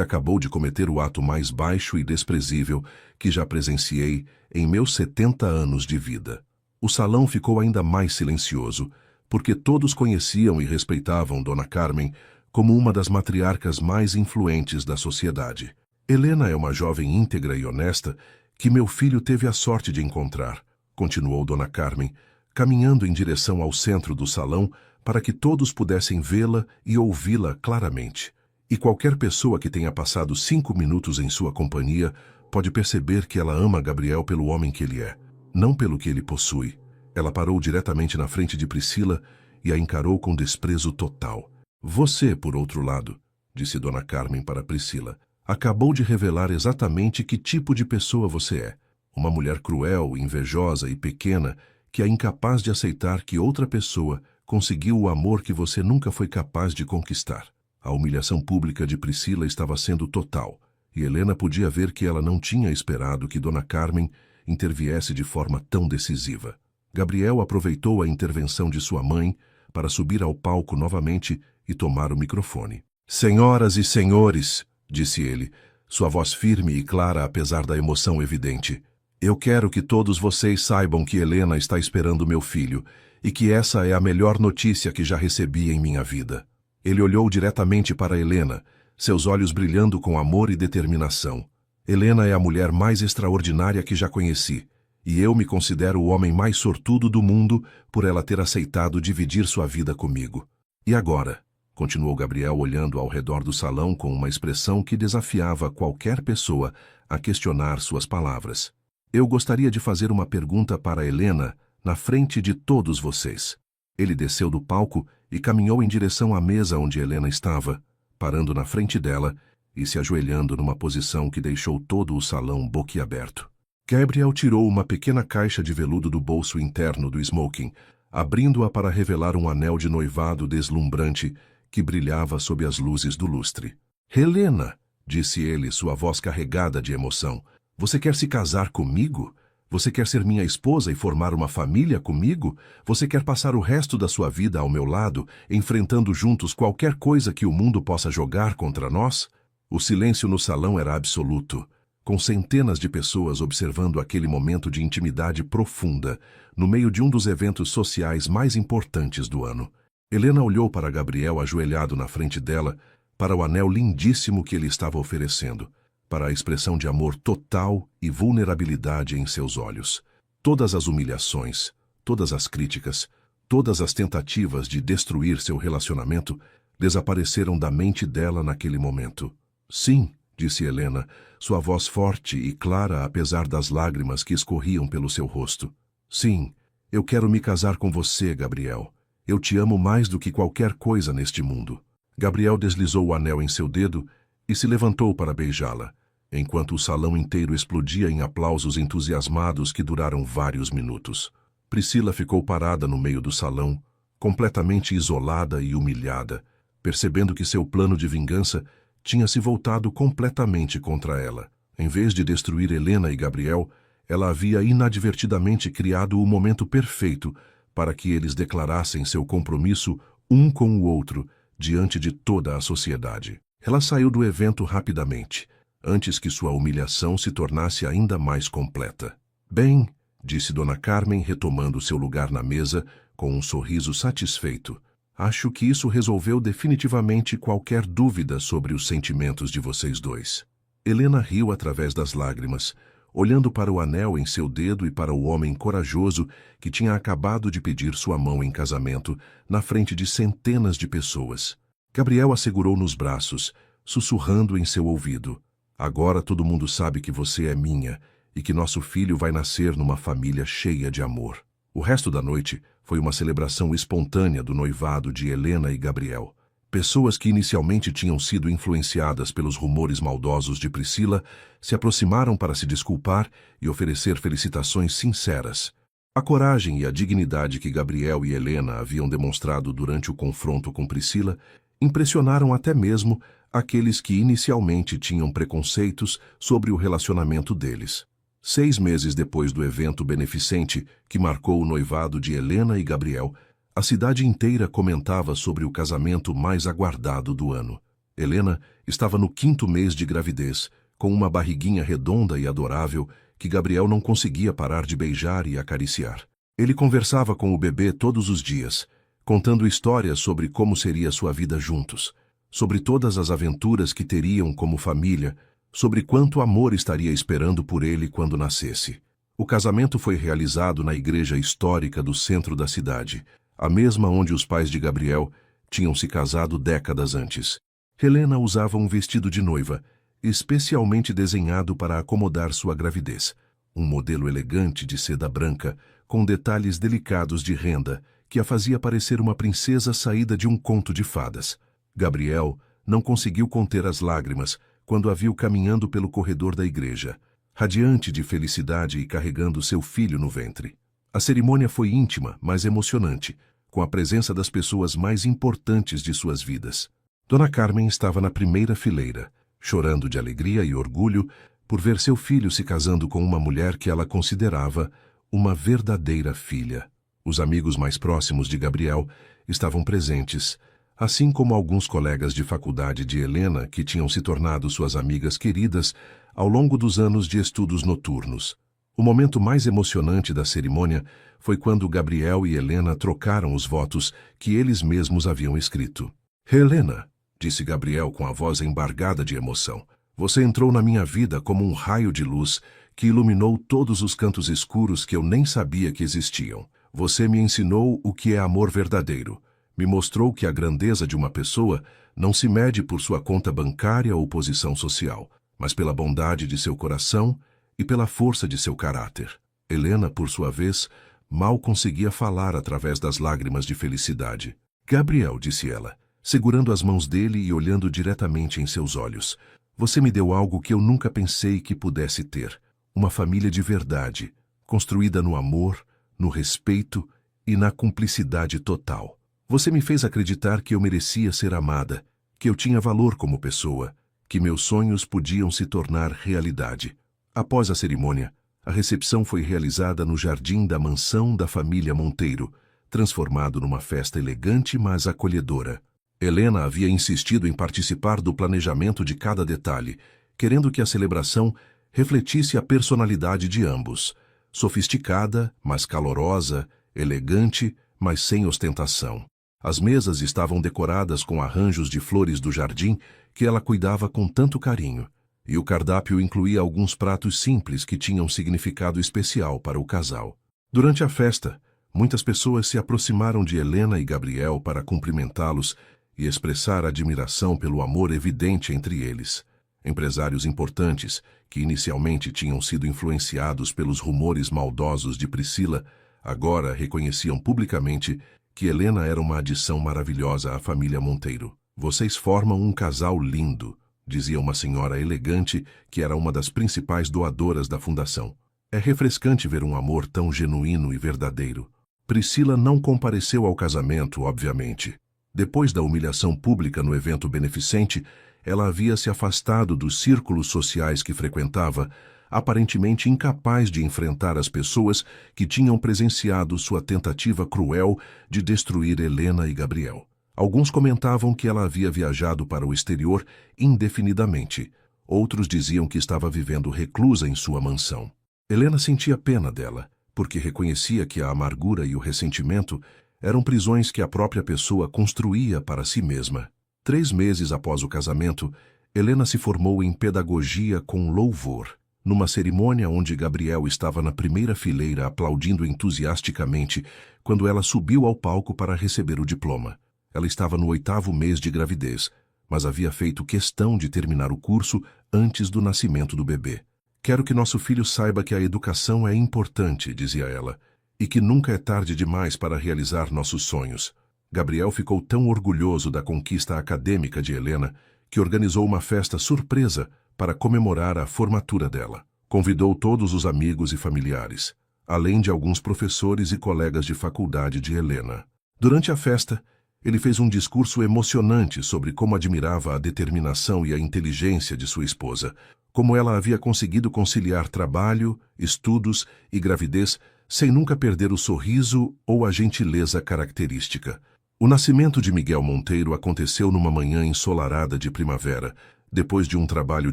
acabou de cometer o ato mais baixo e desprezível que já presenciei em meus 70 anos de vida." O salão ficou ainda mais silencioso, porque todos conheciam e respeitavam Dona Carmen como uma das matriarcas mais influentes da sociedade. "Helena é uma jovem íntegra e honesta que meu filho teve a sorte de encontrar", continuou Dona Carmen, caminhando em direção ao centro do salão para que todos pudessem vê-la e ouvi-la claramente. "E qualquer pessoa que tenha passado 5 minutos em sua companhia pode perceber que ela ama Gabriel pelo homem que ele é, não pelo que ele possui." Ela parou diretamente na frente de Priscila e a encarou com desprezo total. "Você, por outro lado", disse Dona Carmen para Priscila, "acabou de revelar exatamente que tipo de pessoa você é. Uma mulher cruel, invejosa e pequena que é incapaz de aceitar que outra pessoa conseguiu o amor que você nunca foi capaz de conquistar." A humilhação pública de Priscila estava sendo total, e Helena podia ver que ela não tinha esperado que Dona Carmen interviesse de forma tão decisiva. Gabriel aproveitou a intervenção de sua mãe para subir ao palco novamente e tomar o microfone. "Senhoras e senhores", disse ele, sua voz firme e clara apesar da emoção evidente, "eu quero que todos vocês saibam que Helena está esperando meu filho e que essa é a melhor notícia que já recebi em minha vida." Ele olhou diretamente para Helena, seus olhos brilhando com amor e determinação. "Helena é a mulher mais extraordinária que já conheci, e eu me considero o homem mais sortudo do mundo por ela ter aceitado dividir sua vida comigo. E agora?", continuou Gabriel olhando ao redor do salão com uma expressão que desafiava qualquer pessoa a questionar suas palavras. "Eu gostaria de fazer uma pergunta para Helena na frente de todos vocês." Ele desceu do palco e caminhou em direção à mesa onde Helena estava, parando na frente dela e se ajoelhando numa posição que deixou todo o salão boquiaberto. Gabriel tirou uma pequena caixa de veludo do bolso interno do smoking, abrindo-a para revelar um anel de noivado deslumbrante que brilhava sob as luzes do lustre. "Helena", disse ele, sua voz carregada de emoção, "você quer se casar comigo? Você quer ser minha esposa e formar uma família comigo? Você quer passar o resto da sua vida ao meu lado, enfrentando juntos qualquer coisa que o mundo possa jogar contra nós?" O silêncio no salão era absoluto, com centenas de pessoas observando aquele momento de intimidade profunda, no meio de um dos eventos sociais mais importantes do ano. Helena olhou para Gabriel ajoelhado na frente dela, para o anel lindíssimo que ele estava oferecendo, para a expressão de amor total e vulnerabilidade em seus olhos. Todas as humilhações, todas as críticas, todas as tentativas de destruir seu relacionamento desapareceram da mente dela naquele momento. "Sim", disse Helena, sua voz forte e clara apesar das lágrimas que escorriam pelo seu rosto. "Sim, eu quero me casar com você, Gabriel. Eu te amo mais do que qualquer coisa neste mundo." Gabriel deslizou o anel em seu dedo e se levantou para beijá-la, enquanto o salão inteiro explodia em aplausos entusiasmados que duraram vários minutos. Priscila ficou parada no meio do salão, completamente isolada e humilhada, percebendo que seu plano de vingança tinha se voltado completamente contra ela. Em vez de destruir Helena e Gabriel, ela havia inadvertidamente criado o momento perfeito para que eles declarassem seu compromisso um com o outro diante de toda a sociedade. Ela saiu do evento rapidamente, antes que sua humilhação se tornasse ainda mais completa. Bem, disse Dona Carmen, retomando seu lugar na mesa com um sorriso satisfeito. Acho que isso resolveu definitivamente qualquer dúvida sobre os sentimentos de vocês dois. Helena riu através das lágrimas, olhando para o anel em seu dedo e para o homem corajoso que tinha acabado de pedir sua mão em casamento na frente de centenas de pessoas. Gabriel a segurou nos braços, sussurrando em seu ouvido. Agora todo mundo sabe que você é minha e que nosso filho vai nascer numa família cheia de amor. O resto da noite foi uma celebração espontânea do noivado de Helena e Gabriel. Pessoas que inicialmente tinham sido influenciadas pelos rumores maldosos de Priscila se aproximaram para se desculpar e oferecer felicitações sinceras. A coragem e a dignidade que Gabriel e Helena haviam demonstrado durante o confronto com Priscila impressionaram até mesmo aqueles que inicialmente tinham preconceitos sobre o relacionamento deles. 6 meses depois do evento beneficente que marcou o noivado de Helena e Gabriel, a cidade inteira comentava sobre o casamento mais aguardado do ano. Helena estava no 5º mês de gravidez, com uma barriguinha redonda e adorável que Gabriel não conseguia parar de beijar e acariciar. Ele conversava com o bebê todos os dias, contando histórias sobre como seria sua vida juntos, sobre todas as aventuras que teriam como família, sobre quanto amor estaria esperando por ele quando nascesse. O casamento foi realizado na igreja histórica do centro da cidade, a mesma onde os pais de Gabriel tinham se casado décadas antes. Helena usava um vestido de noiva, especialmente desenhado para acomodar sua gravidez, um modelo elegante de seda branca, com detalhes delicados de renda, que a fazia parecer uma princesa saída de um conto de fadas. Gabriel não conseguiu conter as lágrimas quando a viu caminhando pelo corredor da igreja, radiante de felicidade e carregando seu filho no ventre. A cerimônia foi íntima, mas emocionante, com a presença das pessoas mais importantes de suas vidas. Dona Carmen estava na primeira fileira, chorando de alegria e orgulho por ver seu filho se casando com uma mulher que ela considerava uma verdadeira filha. Os amigos mais próximos de Gabriel estavam presentes, assim como alguns colegas de faculdade de Helena que tinham se tornado suas amigas queridas ao longo dos anos de estudos noturnos. O momento mais emocionante da cerimônia foi quando Gabriel e Helena trocaram os votos que eles mesmos haviam escrito. Helena, disse Gabriel com a voz embargada de emoção, você entrou na minha vida como um raio de luz que iluminou todos os cantos escuros que eu nem sabia que existiam. Você me ensinou o que é amor verdadeiro. Me mostrou que a grandeza de uma pessoa não se mede por sua conta bancária ou posição social, mas pela bondade de seu coração e pela força de seu caráter. Helena, por sua vez, mal conseguia falar através das lágrimas de felicidade. Gabriel, disse ela, segurando as mãos dele e olhando diretamente em seus olhos, você me deu algo que eu nunca pensei que pudesse ter. Uma família de verdade, construída no amor, no respeito e na cumplicidade total. Você me fez acreditar que eu merecia ser amada, que eu tinha valor como pessoa, que meus sonhos podiam se tornar realidade. Após a cerimônia, a recepção foi realizada no jardim da mansão da família Monteiro, transformado numa festa elegante mas acolhedora. Helena havia insistido em participar do planejamento de cada detalhe, querendo que a celebração refletisse a personalidade de ambos, sofisticada, mas calorosa, elegante, mas sem ostentação. As mesas estavam decoradas com arranjos de flores do jardim que ela cuidava com tanto carinho, e o cardápio incluía alguns pratos simples que tinham significado especial para o casal. Durante a festa, muitas pessoas se aproximaram de Helena e Gabriel para cumprimentá-los e expressar admiração pelo amor evidente entre eles. Empresários importantes, que inicialmente tinham sido influenciados pelos rumores maldosos de Priscila, agora reconheciam publicamente que Helena era uma adição maravilhosa à família Monteiro. Vocês formam um casal lindo, dizia uma senhora elegante que era uma das principais doadoras da fundação. É refrescante ver um amor tão genuíno e verdadeiro. Priscila não compareceu ao casamento, obviamente. Depois da humilhação pública no evento beneficente, ela havia se afastado dos círculos sociais que frequentava, aparentemente incapaz de enfrentar as pessoas que tinham presenciado sua tentativa cruel de destruir Helena e Gabriel. Alguns comentavam que ela havia viajado para o exterior indefinidamente. Outros diziam que estava vivendo reclusa em sua mansão. Helena sentia pena dela, porque reconhecia que a amargura e o ressentimento eram prisões que a própria pessoa construía para si mesma. 3 meses após o casamento, Helena se formou em pedagogia com louvor. Numa cerimônia onde Gabriel estava na primeira fileira aplaudindo entusiasticamente quando ela subiu ao palco para receber o diploma. Ela estava no 8º mês de gravidez, mas havia feito questão de terminar o curso antes do nascimento do bebê. Quero que nosso filho saiba que a educação é importante, dizia ela, e que nunca é tarde demais para realizar nossos sonhos. Gabriel ficou tão orgulhoso da conquista acadêmica de Helena que organizou uma festa surpresa para comemorar a formatura dela. Convidou todos os amigos e familiares, além de alguns professores e colegas de faculdade de Helena. Durante a festa, ele fez um discurso emocionante sobre como admirava a determinação e a inteligência de sua esposa, como ela havia conseguido conciliar trabalho, estudos e gravidez sem nunca perder o sorriso ou a gentileza característica. O nascimento de Miguel Monteiro aconteceu numa manhã ensolarada de primavera, depois de um trabalho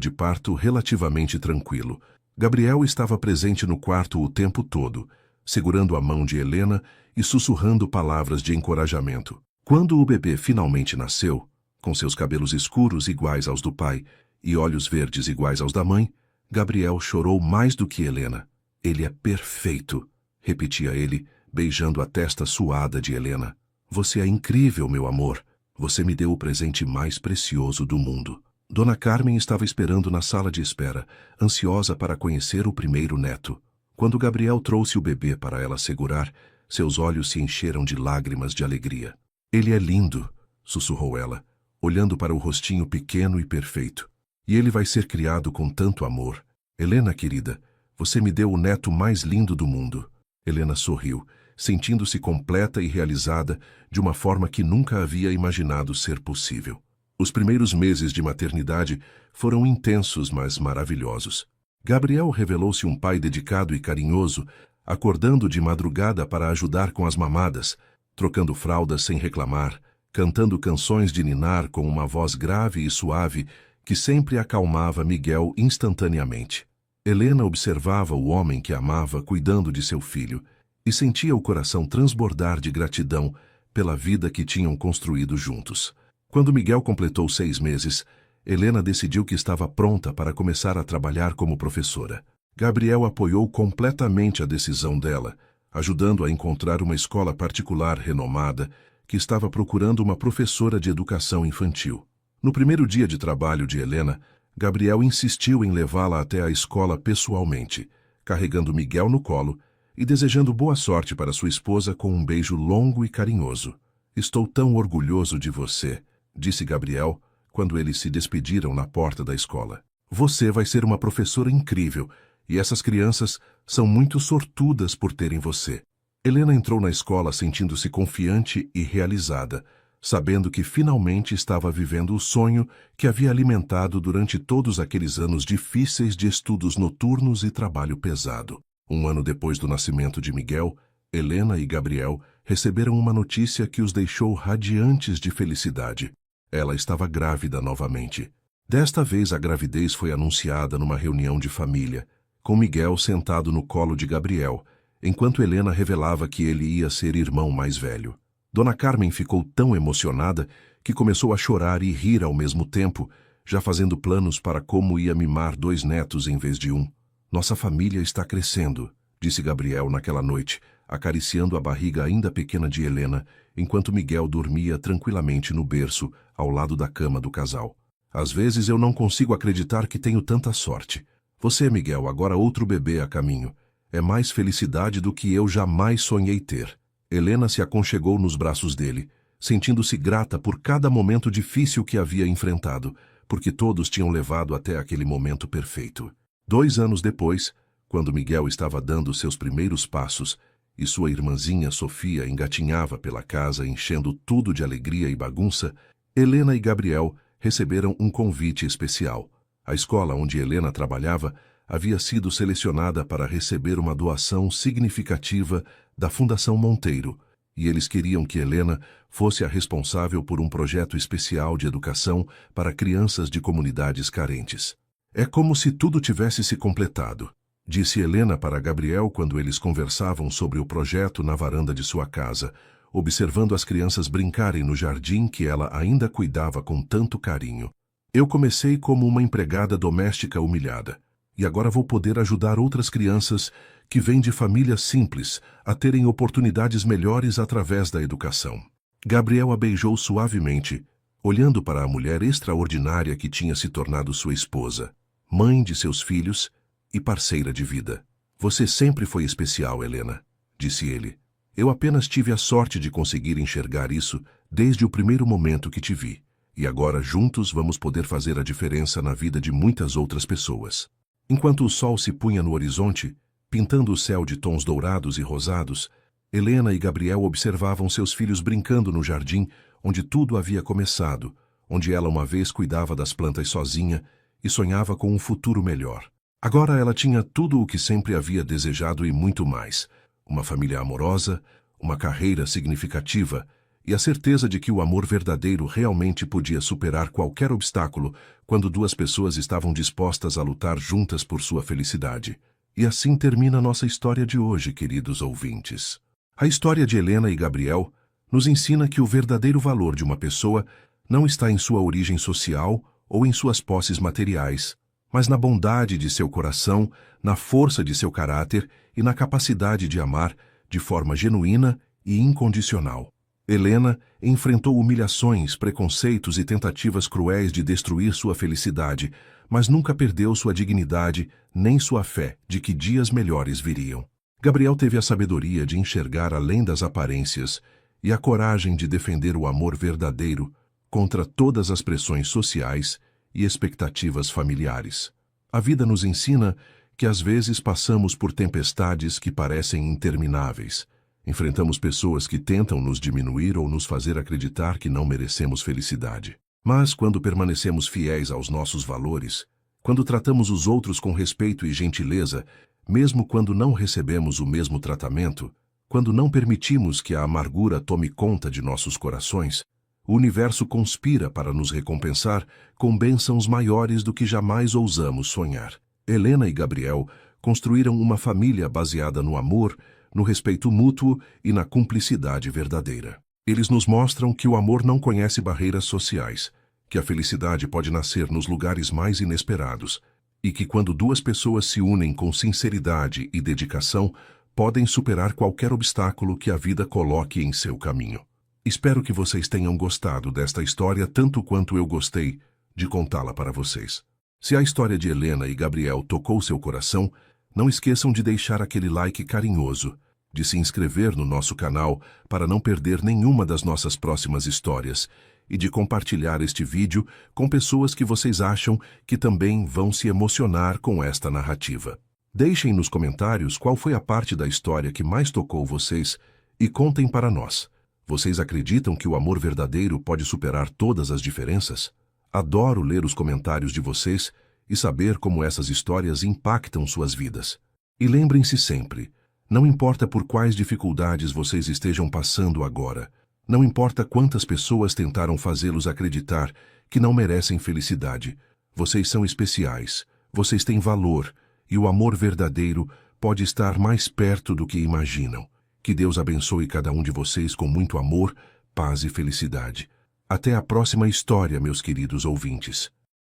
de parto relativamente tranquilo. Gabriel estava presente no quarto o tempo todo, segurando a mão de Helena e sussurrando palavras de encorajamento. Quando o bebê finalmente nasceu, com seus cabelos escuros iguais aos do pai e olhos verdes iguais aos da mãe, Gabriel chorou mais do que Helena. Ele é perfeito, repetia ele, beijando a testa suada de Helena. Você é incrível, meu amor. Você me deu o presente mais precioso do mundo. Dona Carmen estava esperando na sala de espera, ansiosa para conhecer o primeiro neto. Quando Gabriel trouxe o bebê para ela segurar, seus olhos se encheram de lágrimas de alegria. Ele é lindo, sussurrou ela, olhando para o rostinho pequeno e perfeito. E ele vai ser criado com tanto amor. Helena, querida, você me deu o neto mais lindo do mundo. Helena sorriu, sentindo-se completa e realizada de uma forma que nunca havia imaginado ser possível. Os primeiros meses de maternidade foram intensos, mas maravilhosos. Gabriel revelou-se um pai dedicado e carinhoso, acordando de madrugada para ajudar com as mamadas, trocando fraldas sem reclamar, cantando canções de ninar com uma voz grave e suave que sempre acalmava Miguel instantaneamente. Helena observava o homem que amava cuidando de seu filho e sentia o coração transbordar de gratidão pela vida que tinham construído juntos. Quando Miguel completou 6 meses, Helena decidiu que estava pronta para começar a trabalhar como professora. Gabriel apoiou completamente a decisão dela, ajudando a encontrar uma escola particular renomada que estava procurando uma professora de educação infantil. No primeiro dia de trabalho de Helena, Gabriel insistiu em levá-la até a escola pessoalmente, carregando Miguel no colo e desejando boa sorte para sua esposa com um beijo longo e carinhoso. Estou tão orgulhoso de você, disse Gabriel, quando eles se despediram na porta da escola. Você vai ser uma professora incrível, e essas crianças são muito sortudas por terem você. Helena entrou na escola sentindo-se confiante e realizada, sabendo que finalmente estava vivendo o sonho que havia alimentado durante todos aqueles anos difíceis de estudos noturnos e trabalho pesado. 1 ano depois do nascimento de Miguel, Helena e Gabriel receberam uma notícia que os deixou radiantes de felicidade. Ela estava grávida novamente. Desta vez a gravidez foi anunciada numa reunião de família, com Miguel sentado no colo de Gabriel, enquanto Helena revelava que ele ia ser irmão mais velho. Dona Carmen ficou tão emocionada que começou a chorar e rir ao mesmo tempo, já fazendo planos para como ia mimar 2 netos em vez de 1. Nossa família está crescendo, disse Gabriel naquela noite, acariciando a barriga ainda pequena de Helena, enquanto Miguel dormia tranquilamente no berço, ao lado da cama do casal. Às vezes eu não consigo acreditar que tenho tanta sorte. Você, Miguel, agora outro bebê a caminho. É mais felicidade do que eu jamais sonhei ter. Helena se aconchegou nos braços dele, sentindo-se grata por cada momento difícil que havia enfrentado, porque todos tinham levado até aquele momento perfeito. 2 anos depois, quando Miguel estava dando seus primeiros passos e sua irmãzinha Sofia engatinhava pela casa enchendo tudo de alegria e bagunça, Helena e Gabriel receberam um convite especial. A escola onde Helena trabalhava havia sido selecionada para receber uma doação significativa da Fundação Monteiro, e eles queriam que Helena fosse a responsável por um projeto especial de educação para crianças de comunidades carentes. É como se tudo tivesse se completado, disse Helena para Gabriel quando eles conversavam sobre o projeto na varanda de sua casa, observando as crianças brincarem no jardim que ela ainda cuidava com tanto carinho. Eu comecei como uma empregada doméstica humilhada, e agora vou poder ajudar outras crianças que vêm de famílias simples a terem oportunidades melhores através da educação. Gabriel a beijou suavemente, olhando para a mulher extraordinária que tinha se tornado sua esposa, mãe de seus filhos e parceira de vida. Você sempre foi especial, Helena, disse ele. Eu apenas tive a sorte de conseguir enxergar isso desde o primeiro momento que te vi. E agora juntos vamos poder fazer a diferença na vida de muitas outras pessoas. Enquanto o sol se punha no horizonte, pintando o céu de tons dourados e rosados, Helena e Gabriel observavam seus filhos brincando no jardim onde tudo havia começado, onde ela uma vez cuidava das plantas sozinha e sonhava com um futuro melhor. Agora ela tinha tudo o que sempre havia desejado e muito mais: uma família amorosa, uma carreira significativa e a certeza de que o amor verdadeiro realmente podia superar qualquer obstáculo quando duas pessoas estavam dispostas a lutar juntas por sua felicidade. E assim termina nossa história de hoje, queridos ouvintes. A história de Helena e Gabriel nos ensina que o verdadeiro valor de uma pessoa não está em sua origem social ou em suas posses materiais, mas na bondade de seu coração, na força de seu caráter e na capacidade de amar de forma genuína e incondicional. Helena enfrentou humilhações, preconceitos e tentativas cruéis de destruir sua felicidade, mas nunca perdeu sua dignidade nem sua fé de que dias melhores viriam. Gabriel teve a sabedoria de enxergar além das aparências e a coragem de defender o amor verdadeiro contra todas as pressões sociais e expectativas familiares. A vida nos ensina que às vezes passamos por tempestades que parecem intermináveis. Enfrentamos pessoas que tentam nos diminuir ou nos fazer acreditar que não merecemos felicidade. Mas quando permanecemos fiéis aos nossos valores, quando tratamos os outros com respeito e gentileza, mesmo quando não recebemos o mesmo tratamento, quando não permitimos que a amargura tome conta de nossos corações, o universo conspira para nos recompensar com bênçãos maiores do que jamais ousamos sonhar. Helena e Gabriel construíram uma família baseada no amor, no respeito mútuo e na cumplicidade verdadeira. Eles nos mostram que o amor não conhece barreiras sociais, que a felicidade pode nascer nos lugares mais inesperados e que quando duas pessoas se unem com sinceridade e dedicação, podem superar qualquer obstáculo que a vida coloque em seu caminho. Espero que vocês tenham gostado desta história tanto quanto eu gostei de contá-la para vocês. Se a história de Helena e Gabriel tocou seu coração, não esqueçam de deixar aquele like carinhoso, de se inscrever no nosso canal para não perder nenhuma das nossas próximas histórias e de compartilhar este vídeo com pessoas que vocês acham que também vão se emocionar com esta narrativa. Deixem nos comentários qual foi a parte da história que mais tocou vocês e contem para nós. Vocês acreditam que o amor verdadeiro pode superar todas as diferenças? Adoro ler os comentários de vocês e saber como essas histórias impactam suas vidas. E lembrem-se sempre, não importa por quais dificuldades vocês estejam passando agora, não importa quantas pessoas tentaram fazê-los acreditar que não merecem felicidade, vocês são especiais, vocês têm valor, e o amor verdadeiro pode estar mais perto do que imaginam. Que Deus abençoe cada um de vocês com muito amor, paz e felicidade. Até a próxima história, meus queridos ouvintes.